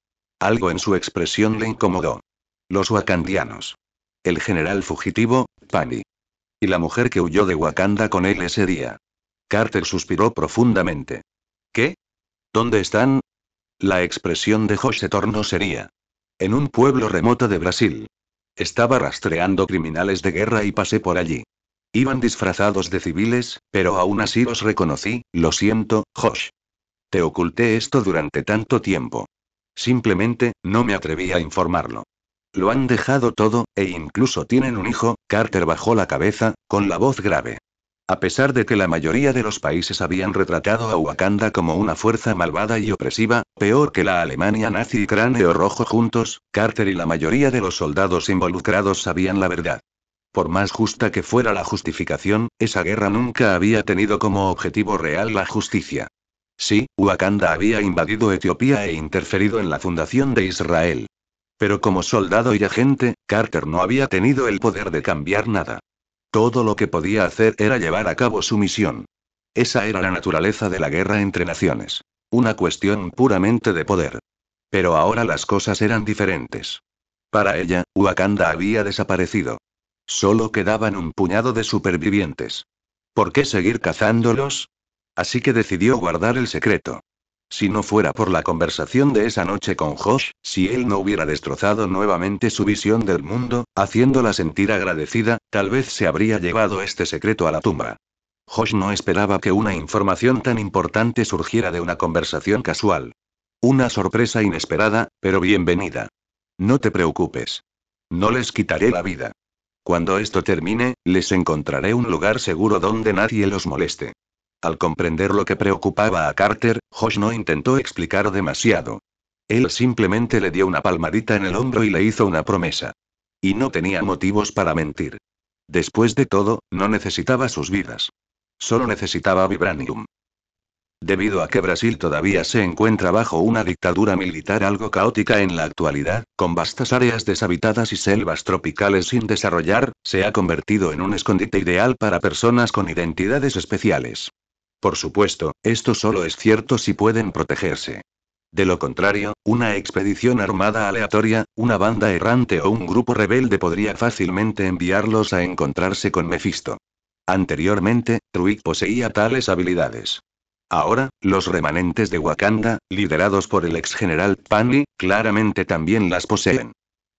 Algo en su expresión le incomodó. Los wakandianos. El general fugitivo, Pani. Y la mujer que huyó de Wakanda con él ese día. Carter suspiró profundamente. ¿Qué? ¿Dónde están? La expresión de Josh se tornó seria. En un pueblo remoto de Brasil. Estaba rastreando criminales de guerra y pasé por allí. Iban disfrazados de civiles, pero aún así los reconocí, lo siento, Josh. Te oculté esto durante tanto tiempo. Simplemente, no me atreví a informarlo. Lo han dejado todo, e incluso tienen un hijo. Carter bajó la cabeza, con la voz grave. A pesar de que la mayoría de los países habían retratado a Wakanda como una fuerza malvada y opresiva, peor que la Alemania nazi y Cráneo Rojo juntos, Carter y la mayoría de los soldados involucrados sabían la verdad. Por más justa que fuera la justificación, esa guerra nunca había tenido como objetivo real la justicia. Sí, Wakanda había invadido Etiopía e interferido en la fundación de Israel. Pero como soldado y agente, Carter no había tenido el poder de cambiar nada. Todo lo que podía hacer era llevar a cabo su misión. Esa era la naturaleza de la guerra entre naciones. Una cuestión puramente de poder. Pero ahora las cosas eran diferentes. Para ella, Wakanda había desaparecido. Solo quedaban un puñado de supervivientes. ¿Por qué seguir cazándolos? Así que decidió guardar el secreto. Si no fuera por la conversación de esa noche con Josh, si él no hubiera destrozado nuevamente su visión del mundo, haciéndola sentir agradecida, tal vez se habría llevado este secreto a la tumba. Josh no esperaba que una información tan importante surgiera de una conversación casual. Una sorpresa inesperada, pero bienvenida. No te preocupes. No les quitaré la vida. Cuando esto termine, les encontraré un lugar seguro donde nadie los moleste. Al comprender lo que preocupaba a Carter, Josh no intentó explicar demasiado. Él simplemente le dio una palmadita en el hombro y le hizo una promesa. Y no tenía motivos para mentir. Después de todo, no necesitaba sus vidas. Solo necesitaba vibranium. Debido a que Brasil todavía se encuentra bajo una dictadura militar algo caótica en la actualidad, con vastas áreas deshabitadas y selvas tropicales sin desarrollar, se ha convertido en un escondite ideal para personas con identidades especiales. Por supuesto, esto solo es cierto si pueden protegerse. De lo contrario, una expedición armada aleatoria, una banda errante o un grupo rebelde podría fácilmente enviarlos a encontrarse con Mephisto. Anteriormente, Truitt poseía tales habilidades. Ahora, los remanentes de Wakanda, liderados por el ex general Pani, claramente también las poseen.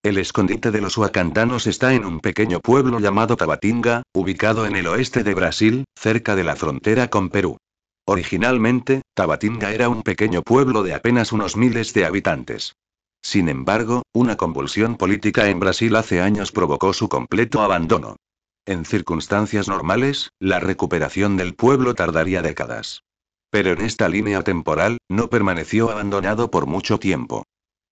El escondite de los wakandanos está en un pequeño pueblo llamado Tabatinga, ubicado en el oeste de Brasil, cerca de la frontera con Perú. Originalmente, Tabatinga era un pequeño pueblo de apenas unos miles de habitantes. Sin embargo, una convulsión política en Brasil hace años provocó su completo abandono. En circunstancias normales, la recuperación del pueblo tardaría décadas. Pero en esta línea temporal, no permaneció abandonado por mucho tiempo.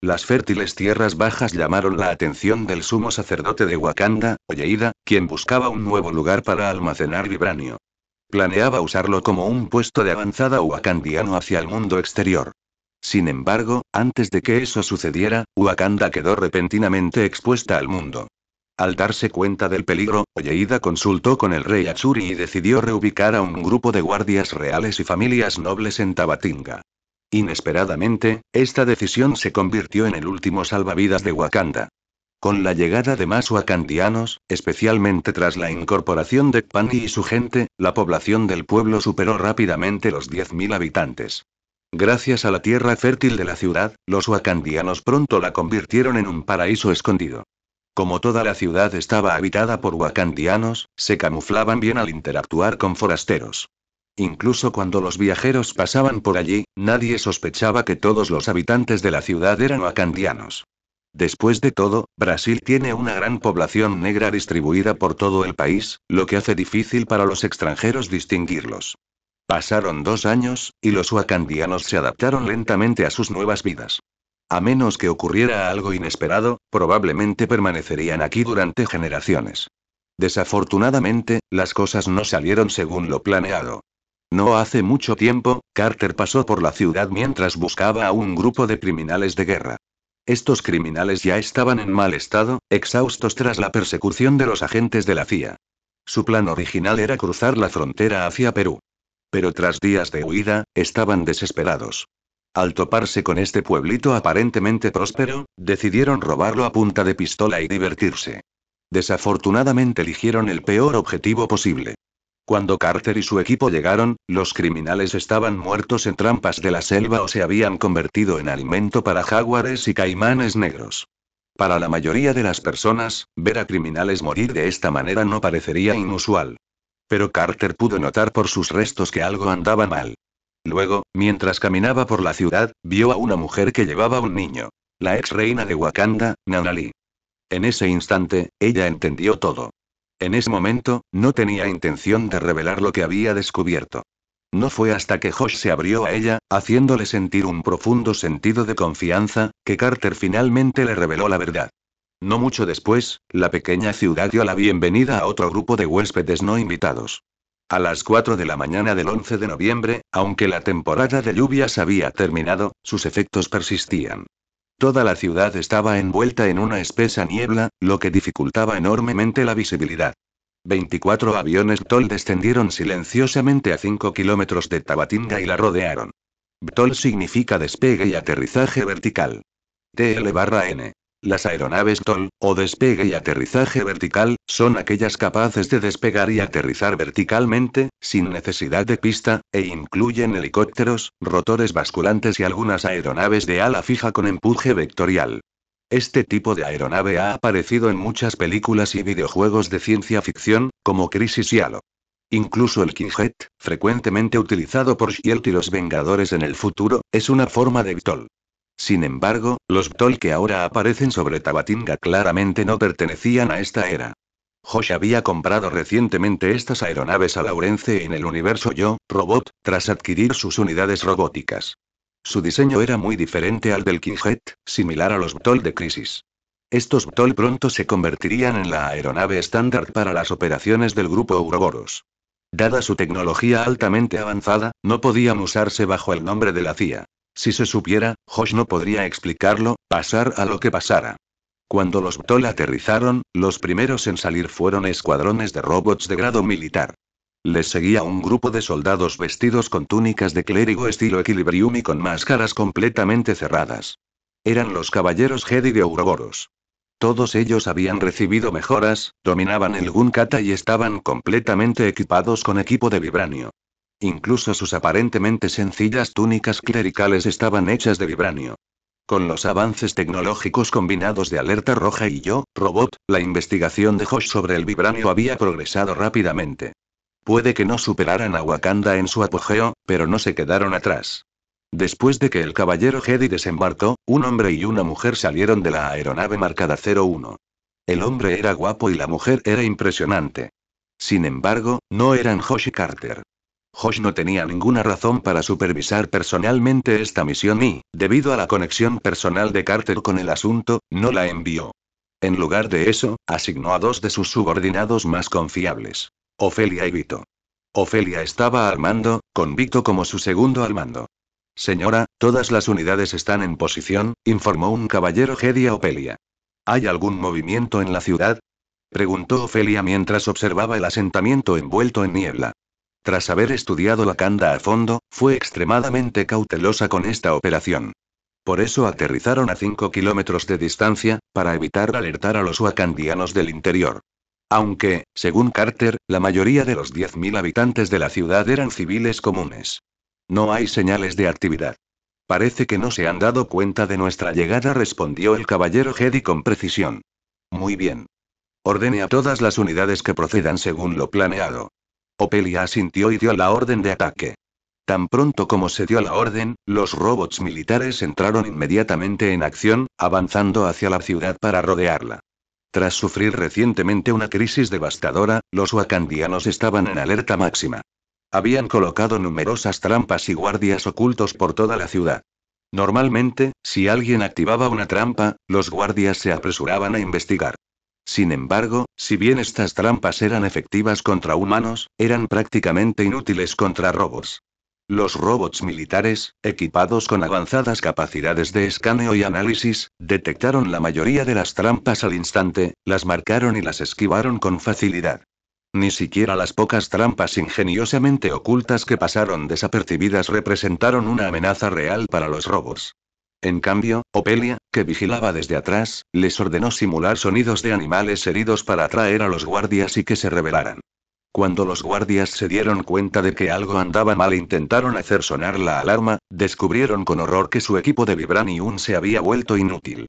Las fértiles tierras bajas llamaron la atención del sumo sacerdote de Wakanda, Oyeida, quien buscaba un nuevo lugar para almacenar vibranio. Planeaba usarlo como un puesto de avanzada wakandiano hacia el mundo exterior. Sin embargo, antes de que eso sucediera, Wakanda quedó repentinamente expuesta al mundo. Al darse cuenta del peligro, Oyeida consultó con el rey Achuri y decidió reubicar a un grupo de guardias reales y familias nobles en Tabatinga. Inesperadamente, esta decisión se convirtió en el último salvavidas de Wakanda. Con la llegada de más wakandianos, especialmente tras la incorporación de Kpani y su gente, la población del pueblo superó rápidamente los 10.000 habitantes. Gracias a la tierra fértil de la ciudad, los wakandianos pronto la convirtieron en un paraíso escondido. Como toda la ciudad estaba habitada por wakandianos, se camuflaban bien al interactuar con forasteros. Incluso cuando los viajeros pasaban por allí, nadie sospechaba que todos los habitantes de la ciudad eran wakandianos. Después de todo, Brasil tiene una gran población negra distribuida por todo el país, lo que hace difícil para los extranjeros distinguirlos. Pasaron 2 años, y los wakandianos se adaptaron lentamente a sus nuevas vidas. A menos que ocurriera algo inesperado, probablemente permanecerían aquí durante generaciones. Desafortunadamente, las cosas no salieron según lo planeado. No hace mucho tiempo, Carter pasó por la ciudad mientras buscaba a un grupo de criminales de guerra. Estos criminales ya estaban en mal estado, exhaustos tras la persecución de los agentes de la CIA. Su plan original era cruzar la frontera hacia Perú. Pero tras días de huida, estaban desesperados. Al toparse con este pueblito aparentemente próspero, decidieron robarlo a punta de pistola y divertirse. Desafortunadamente eligieron el peor objetivo posible. Cuando Carter y su equipo llegaron, los criminales estaban muertos en trampas de la selva o se habían convertido en alimento para jaguares y caimanes negros. Para la mayoría de las personas, ver a criminales morir de esta manera no parecería inusual. Pero Carter pudo notar por sus restos que algo andaba mal. Luego, mientras caminaba por la ciudad, vio a una mujer que llevaba un niño. La ex reina de Wakanda, Nanali. En ese instante, ella entendió todo. En ese momento, no tenía intención de revelar lo que había descubierto. No fue hasta que Josh se abrió a ella, haciéndole sentir un profundo sentido de confianza, que Carter finalmente le reveló la verdad. No mucho después, la pequeña ciudad dio la bienvenida a otro grupo de huéspedes no invitados. A las 4 de la mañana del 11 de noviembre, aunque la temporada de lluvias había terminado, sus efectos persistían. Toda la ciudad estaba envuelta en una espesa niebla, lo que dificultaba enormemente la visibilidad. 24 aviones BTOL descendieron silenciosamente a 5 kilómetros de Tabatinga y la rodearon. BTOL significa despegue y aterrizaje vertical. TL/N. Las aeronaves TOL, o despegue y aterrizaje vertical, son aquellas capaces de despegar y aterrizar verticalmente, sin necesidad de pista, e incluyen helicópteros, rotores basculantes y algunas aeronaves de ala fija con empuje vectorial. Este tipo de aeronave ha aparecido en muchas películas y videojuegos de ciencia ficción, como Crisis y Halo. Incluso el Kingjet, frecuentemente utilizado por Shield y los Vengadores en el futuro, es una forma de VTOL. Sin embargo, los BTOL que ahora aparecen sobre Tabatinga claramente no pertenecían a esta era. Josh había comprado recientemente estas aeronaves a Lawrence en el universo Yo, Robot, tras adquirir sus unidades robóticas. Su diseño era muy diferente al del Kingjet, similar a los BTOL de Crisis. Estos BTOL pronto se convertirían en la aeronave estándar para las operaciones del grupo Ouroboros. Dada su tecnología altamente avanzada, no podían usarse bajo el nombre de la CIA. Si se supiera, Josh no podría explicarlo, pasar a lo que pasara. Cuando los BTOL aterrizaron, los primeros en salir fueron escuadrones de robots de grado militar. Les seguía un grupo de soldados vestidos con túnicas de clérigo estilo Equilibrium y con máscaras completamente cerradas. Eran los caballeros Jedi de Ouroboros. Todos ellos habían recibido mejoras, dominaban el Gun Kata y estaban completamente equipados con equipo de vibranio. Incluso sus aparentemente sencillas túnicas clericales estaban hechas de vibranio. Con los avances tecnológicos combinados de Alerta Roja y Yo, Robot, la investigación de Josh sobre el vibranio había progresado rápidamente. Puede que no superaran a Wakanda en su apogeo, pero no se quedaron atrás. Después de que el caballero Jedi desembarcó, un hombre y una mujer salieron de la aeronave marcada 01. El hombre era guapo y la mujer era impresionante. Sin embargo, no eran Josh y Carter. Josh no tenía ninguna razón para supervisar personalmente esta misión y, debido a la conexión personal de Carter con el asunto, no la envió. En lugar de eso, asignó a dos de sus subordinados más confiables. Ofelia y Vito. Ofelia estaba al mando, con Vito como su segundo al mando. Señora, todas las unidades están en posición, informó un caballero Jedi a Ofelia. ¿Hay algún movimiento en la ciudad? Preguntó Ofelia mientras observaba el asentamiento envuelto en niebla. Tras haber estudiado la Kanda a fondo, fue extremadamente cautelosa con esta operación. Por eso aterrizaron a 5 kilómetros de distancia, para evitar alertar a los wakandianos del interior. Aunque, según Carter, la mayoría de los 10.000 habitantes de la ciudad eran civiles comunes. No hay señales de actividad. Parece que no se han dado cuenta de nuestra llegada, respondió el caballero Jedi con precisión. Muy bien. Ordene a todas las unidades que procedan según lo planeado. Ofelia asintió y dio la orden de ataque. Tan pronto como se dio la orden, los robots militares entraron inmediatamente en acción, avanzando hacia la ciudad para rodearla. Tras sufrir recientemente una crisis devastadora, los wakandianos estaban en alerta máxima. Habían colocado numerosas trampas y guardias ocultos por toda la ciudad. Normalmente, si alguien activaba una trampa, los guardias se apresuraban a investigar. Sin embargo, si bien estas trampas eran efectivas contra humanos, eran prácticamente inútiles contra robots. Los robots militares, equipados con avanzadas capacidades de escaneo y análisis, detectaron la mayoría de las trampas al instante, las marcaron y las esquivaron con facilidad. Ni siquiera las pocas trampas ingeniosamente ocultas que pasaron desapercibidas representaron una amenaza real para los robots. En cambio, Opelia, que vigilaba desde atrás, les ordenó simular sonidos de animales heridos para atraer a los guardias y que se rebelaran. Cuando los guardias se dieron cuenta de que algo andaba mal e intentaron hacer sonar la alarma, descubrieron con horror que su equipo de Vibranium se había vuelto inútil.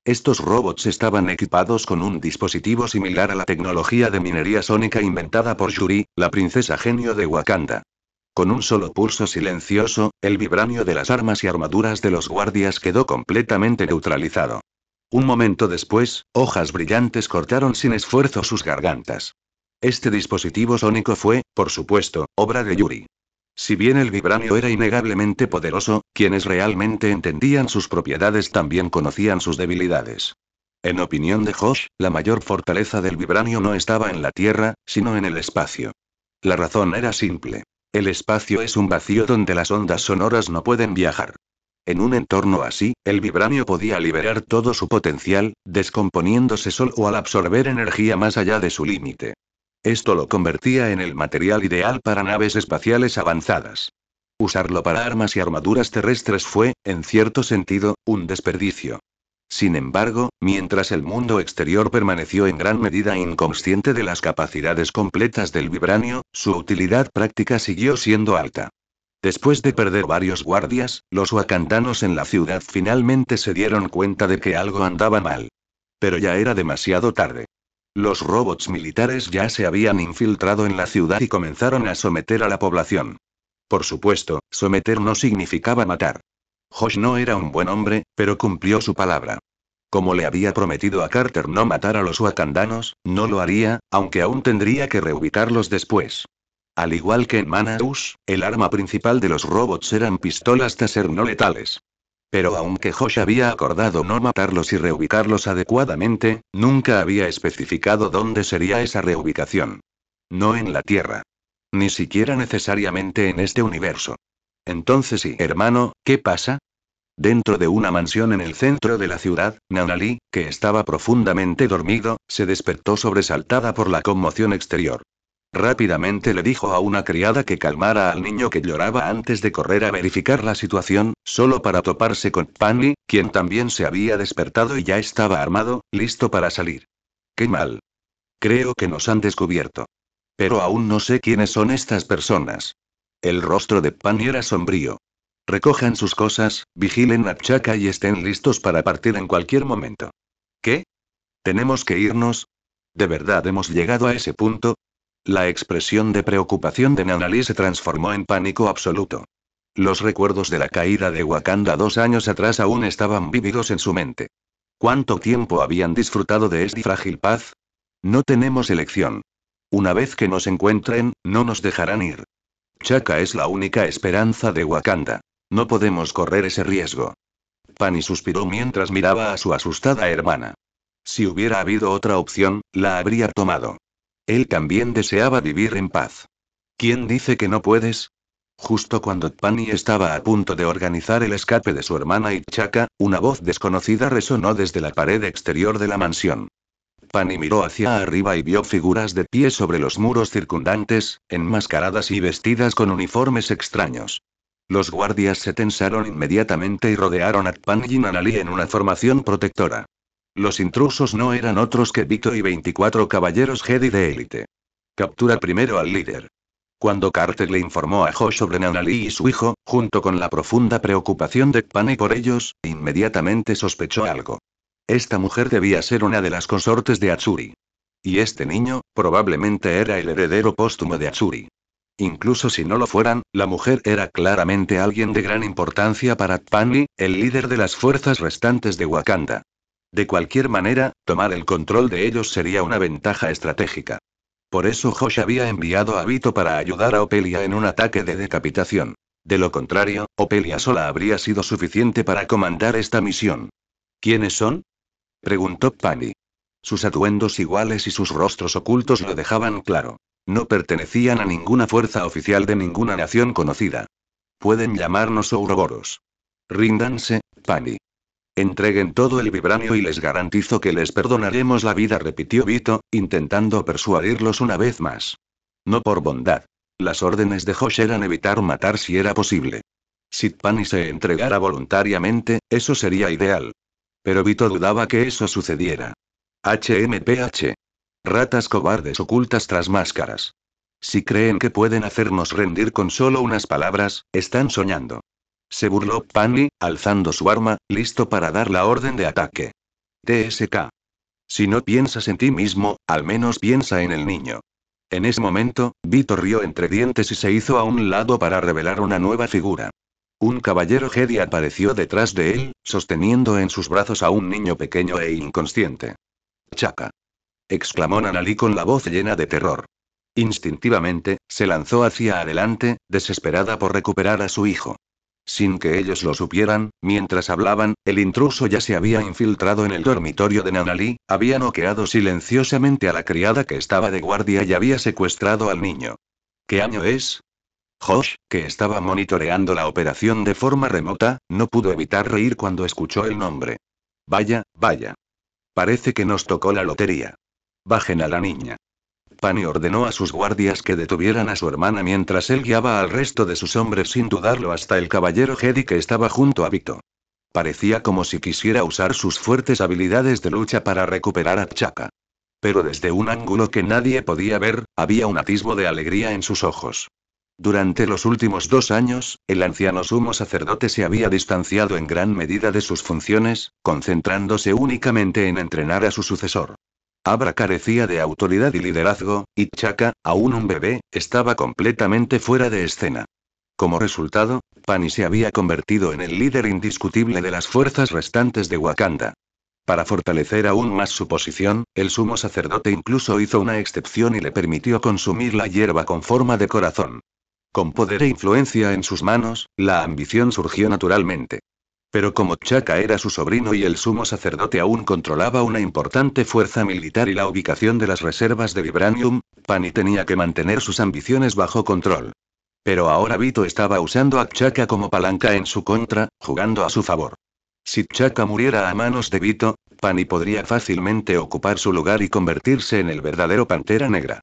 Estos robots estaban equipados con un dispositivo similar a la tecnología de minería sónica inventada por Yuri, la princesa genio de Wakanda. Con un solo pulso silencioso, el vibranio de las armas y armaduras de los guardias quedó completamente neutralizado. Un momento después, hojas brillantes cortaron sin esfuerzo sus gargantas. Este dispositivo sónico fue, por supuesto, obra de Yuri. Si bien el vibranio era innegablemente poderoso, quienes realmente entendían sus propiedades también conocían sus debilidades. En opinión de Josh, la mayor fortaleza del vibranio no estaba en la Tierra, sino en el espacio. La razón era simple. El espacio es un vacío donde las ondas sonoras no pueden viajar. En un entorno así, el vibranio podía liberar todo su potencial, descomponiéndose solo al absorber energía más allá de su límite. Esto lo convertía en el material ideal para naves espaciales avanzadas. Usarlo para armas y armaduras terrestres fue, en cierto sentido, un desperdicio. Sin embargo, mientras el mundo exterior permaneció en gran medida inconsciente de las capacidades completas del vibranio, su utilidad práctica siguió siendo alta. Después de perder varios guardias, los wakandanos en la ciudad finalmente se dieron cuenta de que algo andaba mal. Pero ya era demasiado tarde. Los robots militares ya se habían infiltrado en la ciudad y comenzaron a someter a la población. Por supuesto, someter no significaba matar. Josh no era un buen hombre, pero cumplió su palabra. Como le había prometido a Carter no matar a los wakandanos, no lo haría, aunque aún tendría que reubicarlos después. Al igual que en Manaus, el arma principal de los robots eran pistolas taser no letales. Pero aunque Josh había acordado no matarlos y reubicarlos adecuadamente, nunca había especificado dónde sería esa reubicación. No en la Tierra. Ni siquiera necesariamente en este universo. Entonces sí, hermano, ¿qué pasa? Dentro de una mansión en el centro de la ciudad, Nanali, que estaba profundamente dormido, se despertó sobresaltada por la conmoción exterior. Rápidamente le dijo a una criada que calmara al niño que lloraba antes de correr a verificar la situación, solo para toparse con Panny, quien también se había despertado y ya estaba armado, listo para salir. ¡Qué mal! Creo que nos han descubierto. Pero aún no sé quiénes son estas personas. El rostro de Panny era sombrío. Recojan sus cosas, vigilen a Chaka y estén listos para partir en cualquier momento. ¿Qué? ¿Tenemos que irnos? ¿De verdad hemos llegado a ese punto? La expresión de preocupación de Nanali se transformó en pánico absoluto. Los recuerdos de la caída de Wakanda 2 años atrás aún estaban vívidos en su mente. ¿Cuánto tiempo habían disfrutado de esta frágil paz? No tenemos elección. Una vez que nos encuentren, no nos dejarán ir. Chaka es la única esperanza de Wakanda. No podemos correr ese riesgo. Pani suspiró mientras miraba a su asustada hermana. Si hubiera habido otra opción, la habría tomado. Él también deseaba vivir en paz. ¿Quién dice que no puedes? Justo cuando Pani estaba a punto de organizar el escape de su hermana y Chaka, una voz desconocida resonó desde la pared exterior de la mansión. Pani miró hacia arriba y vio figuras de pie sobre los muros circundantes, enmascaradas y vestidas con uniformes extraños. Los guardias se tensaron inmediatamente y rodearon a Pani y Nanali en una formación protectora. Los intrusos no eran otros que Vito y 24 caballeros Jedi de élite. Captura primero al líder. Cuando Carter le informó a Josh sobre Nanali y su hijo, junto con la profunda preocupación de Pani por ellos, inmediatamente sospechó algo. Esta mujer debía ser una de las consortes de Atsuri. Y este niño, probablemente era el heredero póstumo de Atsuri. Incluso si no lo fueran, la mujer era claramente alguien de gran importancia para Tpani, el líder de las fuerzas restantes de Wakanda. De cualquier manera, tomar el control de ellos sería una ventaja estratégica. Por eso Josh había enviado a Vito para ayudar a Opelia en un ataque de decapitación. De lo contrario, Opelia sola habría sido suficiente para comandar esta misión. ¿Quiénes son?, preguntó Tpani. Sus atuendos iguales y sus rostros ocultos lo dejaban claro. No pertenecían a ninguna fuerza oficial de ninguna nación conocida. Pueden llamarnos Ouroboros. Ríndanse, Tpani. Entreguen todo el vibranio y les garantizo que les perdonaremos la vida, repitió Vito, intentando persuadirlos una vez más. No por bondad. Las órdenes de Josh eran evitar matar si era posible. Si Tpani se entregara voluntariamente, eso sería ideal. Pero Vito dudaba que eso sucediera. HMPH. Ratas cobardes ocultas tras máscaras. Si creen que pueden hacernos rendir con solo unas palabras, están soñando. Se burló Tpani, alzando su arma, listo para dar la orden de ataque. TSK. Si no piensas en ti mismo, al menos piensa en el niño. En ese momento, Vito rió entre dientes y se hizo a un lado para revelar una nueva figura. Un caballero Jedi apareció detrás de él, sosteniendo en sus brazos a un niño pequeño e inconsciente. Chaka. Exclamó Nanali con la voz llena de terror. Instintivamente, se lanzó hacia adelante, desesperada por recuperar a su hijo. Sin que ellos lo supieran, mientras hablaban, el intruso ya se había infiltrado en el dormitorio de Nanali, había noqueado silenciosamente a la criada que estaba de guardia y había secuestrado al niño. ¿Qué año es? Josh, que estaba monitoreando la operación de forma remota, no pudo evitar reír cuando escuchó el nombre. Vaya, vaya. Parece que nos tocó la lotería. Bajen a la niña. Tpani ordenó a sus guardias que detuvieran a su hermana mientras él guiaba al resto de sus hombres sin dudarlo hasta el caballero Jedi que estaba junto a Vito. Parecía como si quisiera usar sus fuertes habilidades de lucha para recuperar a T'Chaka. Pero desde un ángulo que nadie podía ver, había un atisbo de alegría en sus ojos. Durante los últimos 2 años, el anciano sumo sacerdote se había distanciado en gran medida de sus funciones, concentrándose únicamente en entrenar a su sucesor. Abra carecía de autoridad y liderazgo, y T'Chaka, aún un bebé, estaba completamente fuera de escena. Como resultado, Tpani se había convertido en el líder indiscutible de las fuerzas restantes de Wakanda. Para fortalecer aún más su posición, el sumo sacerdote incluso hizo una excepción y le permitió consumir la hierba con forma de corazón. Con poder e influencia en sus manos, la ambición surgió naturalmente. Pero como T'Chaka era su sobrino y el sumo sacerdote aún controlaba una importante fuerza militar y la ubicación de las reservas de vibranium, Tpani tenía que mantener sus ambiciones bajo control. Pero ahora Vito estaba usando a T'Chaka como palanca en su contra, jugando a su favor. Si T'Chaka muriera a manos de Vito, Tpani podría fácilmente ocupar su lugar y convertirse en el verdadero Pantera Negra.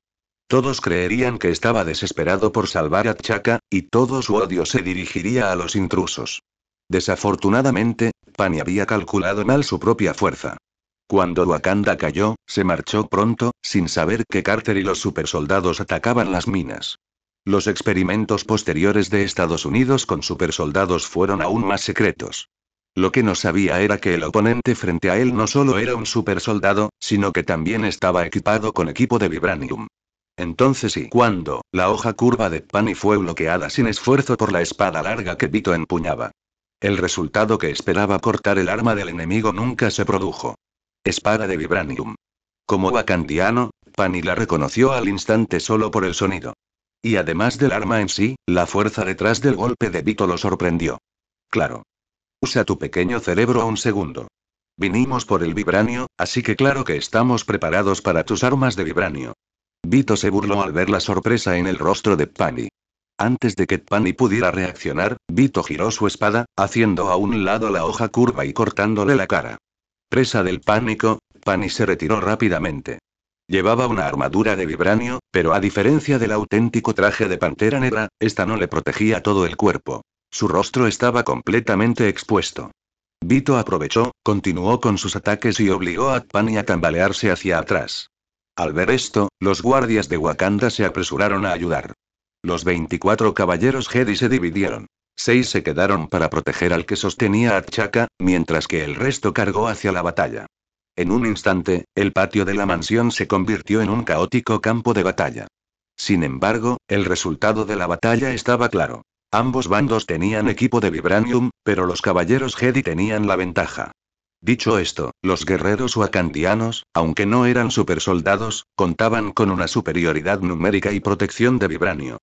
Todos creerían que estaba desesperado por salvar a T'Chaka, y todo su odio se dirigiría a los intrusos. Desafortunadamente, Tpani había calculado mal su propia fuerza. Cuando Wakanda cayó, se marchó pronto, sin saber que Carter y los supersoldados atacaban las minas. Los experimentos posteriores de Estados Unidos con supersoldados fueron aún más secretos. Lo que no sabía era que el oponente frente a él no solo era un supersoldado, sino que también estaba equipado con equipo de vibranium. Entonces y cuando, la hoja curva de Tpani fue bloqueada sin esfuerzo por la espada larga que Vito empuñaba. El resultado que esperaba cortar el arma del enemigo nunca se produjo. Espada de vibranium. Como wakandiano, Tpani la reconoció al instante solo por el sonido. Y además del arma en sí, la fuerza detrás del golpe de Vito lo sorprendió. Claro. Usa tu pequeño cerebro un segundo. Vinimos por el vibranio, así que claro que estamos preparados para tus armas de vibranio. Vito se burló al ver la sorpresa en el rostro de Tpani. Antes de que Tpani pudiera reaccionar, Vito giró su espada, haciendo a un lado la hoja curva y cortándole la cara. Presa del pánico, Tpani se retiró rápidamente. Llevaba una armadura de vibranio, pero a diferencia del auténtico traje de Pantera Negra, esta no le protegía todo el cuerpo. Su rostro estaba completamente expuesto. Vito aprovechó, continuó con sus ataques y obligó a Tpani a tambalearse hacia atrás. Al ver esto, los guardias de Wakanda se apresuraron a ayudar. Los 24 caballeros Jedi se dividieron. 6 se quedaron para proteger al que sostenía a T'Chaka, mientras que el resto cargó hacia la batalla. En un instante, el patio de la mansión se convirtió en un caótico campo de batalla. Sin embargo, el resultado de la batalla estaba claro. Ambos bandos tenían equipo de Vibranium, pero los caballeros Jedi tenían la ventaja. Dicho esto, los guerreros wakandianos, aunque no eran supersoldados, contaban con una superioridad numérica y protección de vibranio.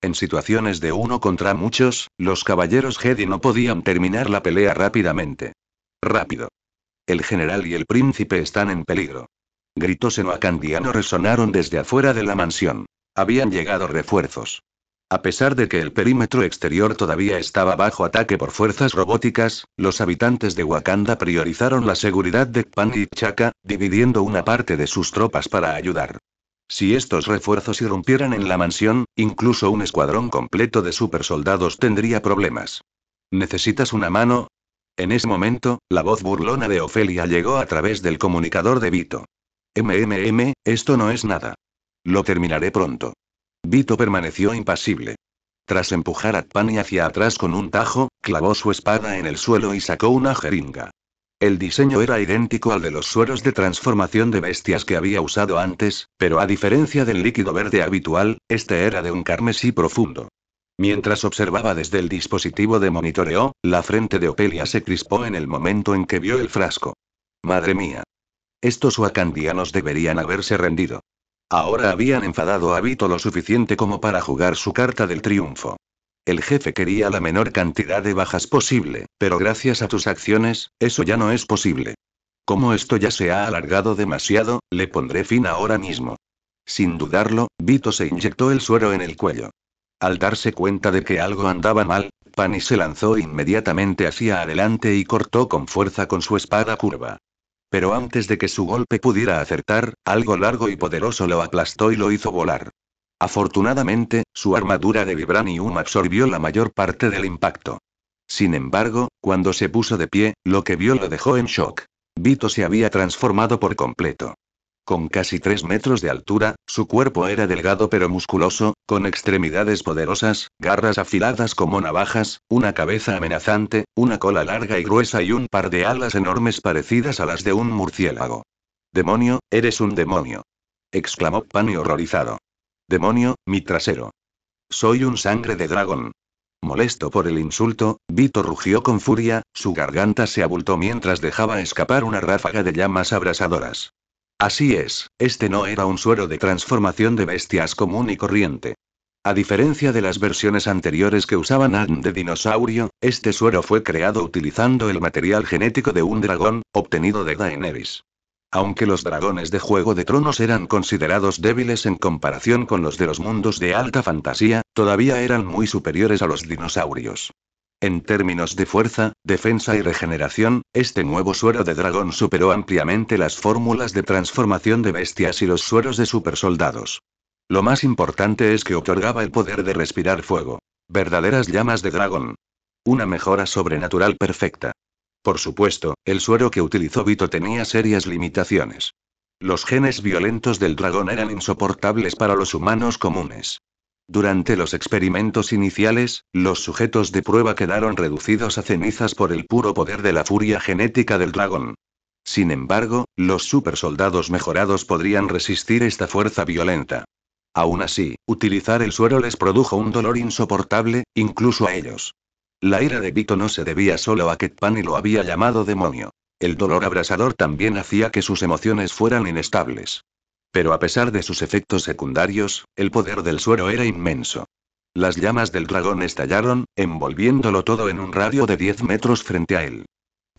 En situaciones de uno contra muchos, los caballeros Jedi no podían terminar la pelea rápidamente. Rápido. El general y el príncipe están en peligro. Gritos en wakandiano resonaron desde afuera de la mansión. Habían llegado refuerzos. A pesar de que el perímetro exterior todavía estaba bajo ataque por fuerzas robóticas, los habitantes de Wakanda priorizaron la seguridad de Kpan y T'Chaka, dividiendo una parte de sus tropas para ayudar. Si estos refuerzos irrumpieran en la mansión, incluso un escuadrón completo de supersoldados tendría problemas. ¿Necesitas una mano? En ese momento, la voz burlona de Ofelia llegó a través del comunicador de Vito. Esto no es nada. Lo terminaré pronto. Vito permaneció impasible. Tras empujar a Tpani hacia atrás con un tajo, clavó su espada en el suelo y sacó una jeringa. El diseño era idéntico al de los sueros de transformación de bestias que había usado antes, pero a diferencia del líquido verde habitual, este era de un carmesí profundo. Mientras observaba desde el dispositivo de monitoreo, la frente de Ofelia se crispó en el momento en que vio el frasco. Madre mía. Estos wakandianos deberían haberse rendido. Ahora habían enfadado a Vito lo suficiente como para jugar su carta del triunfo. El jefe quería la menor cantidad de bajas posible, pero gracias a tus acciones, eso ya no es posible. Como esto ya se ha alargado demasiado, le pondré fin ahora mismo. Sin dudarlo, Vito se inyectó el suero en el cuello. Al darse cuenta de que algo andaba mal, Pani se lanzó inmediatamente hacia adelante y cortó con fuerza con su espada curva. Pero antes de que su golpe pudiera acertar, algo largo y poderoso lo aplastó y lo hizo volar. Afortunadamente, su armadura de vibranium absorbió la mayor parte del impacto. Sin embargo, cuando se puso de pie, lo que vio lo dejó en shock. Vito se había transformado por completo. Con casi 3 metros de altura, su cuerpo era delgado pero musculoso, con extremidades poderosas, garras afiladas como navajas, una cabeza amenazante, una cola larga y gruesa y un par de alas enormes parecidas a las de un murciélago. «¡Demonio, eres un demonio!», exclamó Pani horrorizado. «¡Demonio, mi trasero! Soy un sangre de dragón». Molesto por el insulto, Vito rugió con furia, su garganta se abultó mientras dejaba escapar una ráfaga de llamas abrasadoras. Así es, este no era un suero de transformación de bestias común y corriente. A diferencia de las versiones anteriores que usaban ADN de dinosaurio, este suero fue creado utilizando el material genético de un dragón, obtenido de Daenerys. Aunque los dragones de Juego de Tronos eran considerados débiles en comparación con los de los mundos de alta fantasía, todavía eran muy superiores a los dinosaurios. En términos de fuerza, defensa y regeneración, este nuevo suero de dragón superó ampliamente las fórmulas de transformación de bestias y los sueros de supersoldados. Lo más importante es que otorgaba el poder de respirar fuego. Verdaderas llamas de dragón. Una mejora sobrenatural perfecta. Por supuesto, el suero que utilizó Vito tenía serias limitaciones. Los genes violentos del dragón eran insoportables para los humanos comunes. Durante los experimentos iniciales, los sujetos de prueba quedaron reducidos a cenizas por el puro poder de la furia genética del dragón. Sin embargo, los supersoldados mejorados podrían resistir esta fuerza violenta. Aún así, utilizar el suero les produjo un dolor insoportable, incluso a ellos. La ira de Vito no se debía solo a que Pani lo había llamado demonio. El dolor abrasador también hacía que sus emociones fueran inestables. Pero a pesar de sus efectos secundarios, el poder del suero era inmenso. Las llamas del dragón estallaron, envolviéndolo todo en un radio de 10 metros frente a él.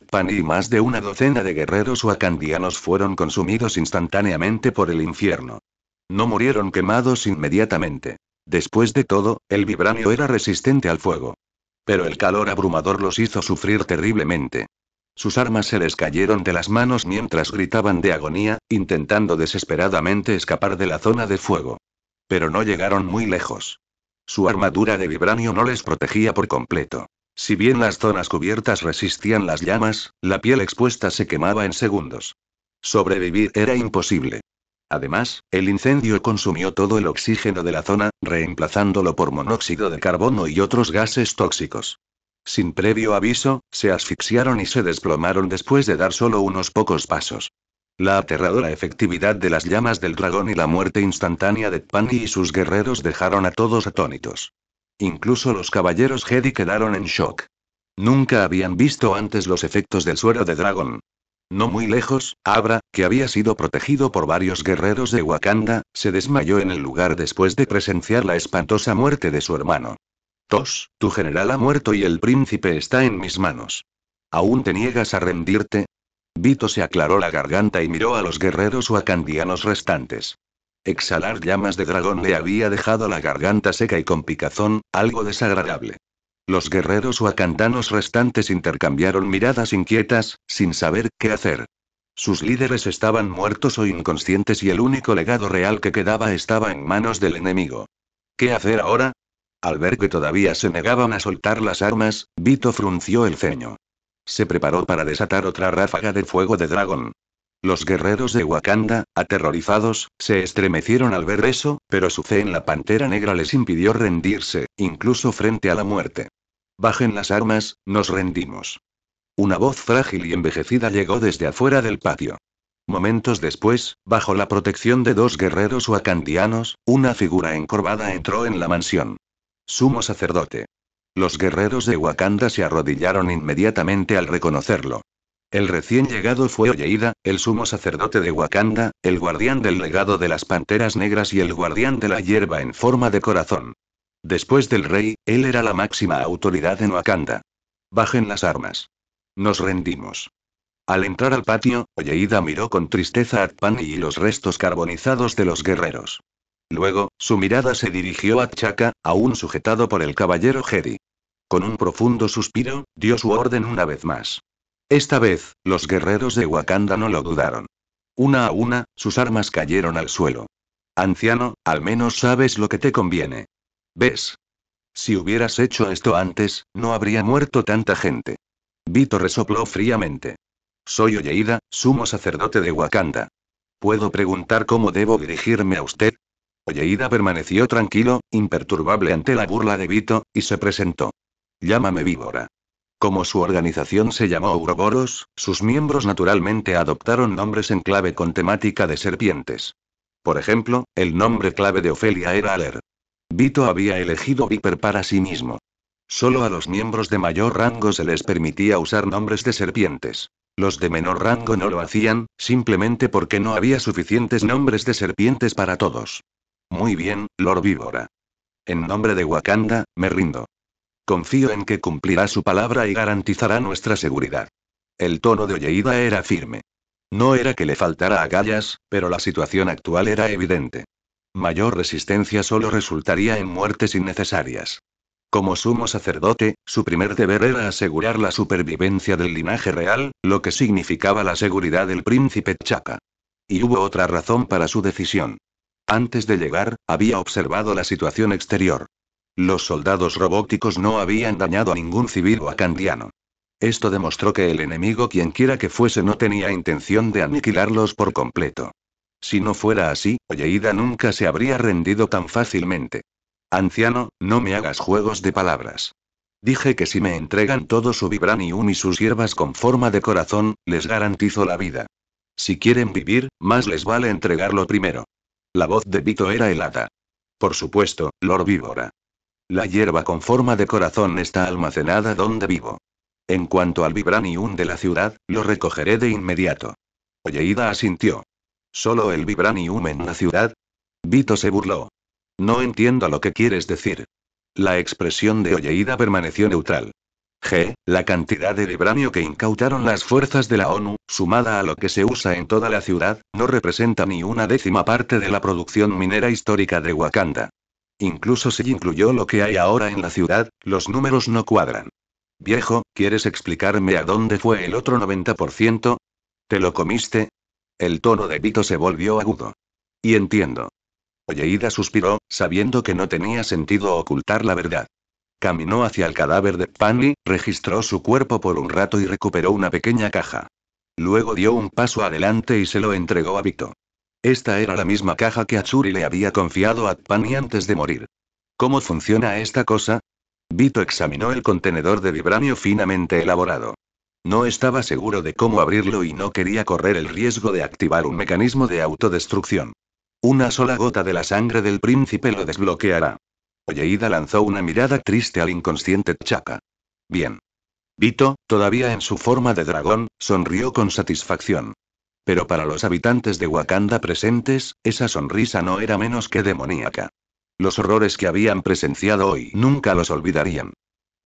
Pani y más de una docena de guerreros wakandianos fueron consumidos instantáneamente por el infierno. No murieron quemados inmediatamente. Después de todo, el vibranio era resistente al fuego. Pero el calor abrumador los hizo sufrir terriblemente. Sus armas se les cayeron de las manos mientras gritaban de agonía, intentando desesperadamente escapar de la zona de fuego. Pero no llegaron muy lejos. Su armadura de vibranio no les protegía por completo. Si bien las zonas cubiertas resistían las llamas, la piel expuesta se quemaba en segundos. Sobrevivir era imposible. Además, el incendio consumió todo el oxígeno de la zona, reemplazándolo por monóxido de carbono y otros gases tóxicos. Sin previo aviso, se asfixiaron y se desplomaron después de dar solo unos pocos pasos. La aterradora efectividad de las llamas del dragón y la muerte instantánea de Tpani y sus guerreros dejaron a todos atónitos. Incluso los caballeros Jedi quedaron en shock. Nunca habían visto antes los efectos del suero de dragón. No muy lejos, Abra, que había sido protegido por varios guerreros de Wakanda, se desmayó en el lugar después de presenciar la espantosa muerte de su hermano. Tos, tu general ha muerto y el príncipe está en mis manos. ¿Aún te niegas a rendirte? Vito se aclaró la garganta y miró a los guerreros wakandianos restantes. Exhalar llamas de dragón le había dejado la garganta seca y con picazón, algo desagradable. Los guerreros wakandanos restantes intercambiaron miradas inquietas, sin saber qué hacer. Sus líderes estaban muertos o inconscientes y el único legado real que quedaba estaba en manos del enemigo. ¿Qué hacer ahora? Al ver que todavía se negaban a soltar las armas, Vito frunció el ceño. Se preparó para desatar otra ráfaga de fuego de dragón. Los guerreros de Wakanda, aterrorizados, se estremecieron al ver eso, pero su fe en la Pantera Negra les impidió rendirse, incluso frente a la muerte. Bajen las armas, nos rendimos. Una voz frágil y envejecida llegó desde afuera del patio. Momentos después, bajo la protección de dos guerreros wakandianos, una figura encorvada entró en la mansión. Sumo sacerdote. Los guerreros de Wakanda se arrodillaron inmediatamente al reconocerlo. El recién llegado fue Oyeida, el sumo sacerdote de Wakanda, el guardián del legado de las panteras negras y el guardián de la hierba en forma de corazón. Después del rey, él era la máxima autoridad en Wakanda. Bajen las armas. Nos rendimos. Al entrar al patio, Oyeida miró con tristeza a Tpani y los restos carbonizados de los guerreros. Luego, su mirada se dirigió a T'Chaka, aún sujetado por el caballero Jedi. Con un profundo suspiro, dio su orden una vez más. Esta vez, los guerreros de Wakanda no lo dudaron. Una a una, sus armas cayeron al suelo. Anciano, al menos sabes lo que te conviene. ¿Ves? Si hubieras hecho esto antes, no habría muerto tanta gente. Vito resopló fríamente. Soy Oyeida, sumo sacerdote de Wakanda. ¿Puedo preguntar cómo debo dirigirme a usted? Oyeida permaneció tranquilo, imperturbable ante la burla de Vito, y se presentó. Llámame Víbora. Como su organización se llamó Ouroboros, sus miembros naturalmente adoptaron nombres en clave con temática de serpientes. Por ejemplo, el nombre clave de Ofelia era Aler. Vito había elegido Viper para sí mismo. Solo a los miembros de mayor rango se les permitía usar nombres de serpientes. Los de menor rango no lo hacían, simplemente porque no había suficientes nombres de serpientes para todos. Muy bien, Lord Víbora. En nombre de Wakanda, me rindo. Confío en que cumplirá su palabra y garantizará nuestra seguridad. El tono de Oyeida era firme. No era que le faltara agallas, pero la situación actual era evidente. Mayor resistencia solo resultaría en muertes innecesarias. Como sumo sacerdote, su primer deber era asegurar la supervivencia del linaje real, lo que significaba la seguridad del príncipe T'Chaka. Y hubo otra razón para su decisión. Antes de llegar, había observado la situación exterior. Los soldados robóticos no habían dañado a ningún civil wakandiano. Esto demostró que el enemigo, quienquiera que fuese, no tenía intención de aniquilarlos por completo. Si no fuera así, Oyeida nunca se habría rendido tan fácilmente. Anciano, no me hagas juegos de palabras. Dije que si me entregan todo su vibranium y sus hierbas con forma de corazón, les garantizo la vida. Si quieren vivir, más les vale entregarlo primero. La voz de Vito era helada. Por supuesto, Lord Víbora. La hierba con forma de corazón está almacenada donde vivo. En cuanto al vibranium de la ciudad, lo recogeré de inmediato. Oyeida asintió. ¿Solo el vibranium en la ciudad? Vito se burló. No entiendo lo que quieres decir. La expresión de Oyeida permaneció neutral. La cantidad de vibranio que incautaron las fuerzas de la ONU, sumada a lo que se usa en toda la ciudad, no representa ni una décima parte de la producción minera histórica de Wakanda. Incluso si incluyó lo que hay ahora en la ciudad, los números no cuadran. Viejo, ¿quieres explicarme a dónde fue el otro 90%? ¿Te lo comiste? El tono de Vito se volvió agudo. Y entiendo. Oyeida suspiró, sabiendo que no tenía sentido ocultar la verdad. Caminó hacia el cadáver de Tpani, registró su cuerpo por un rato y recuperó una pequeña caja. Luego dio un paso adelante y se lo entregó a Vito. Esta era la misma caja que Atsuri le había confiado a Tpani antes de morir. ¿Cómo funciona esta cosa? Vito examinó el contenedor de vibranio finamente elaborado. No estaba seguro de cómo abrirlo y no quería correr el riesgo de activar un mecanismo de autodestrucción. Una sola gota de la sangre del príncipe lo desbloqueará. Olleida lanzó una mirada triste al inconsciente T'Chaka. Bien. Vito, todavía en su forma de dragón, sonrió con satisfacción. Pero para los habitantes de Wakanda presentes, esa sonrisa no era menos que demoníaca. Los horrores que habían presenciado hoy nunca los olvidarían.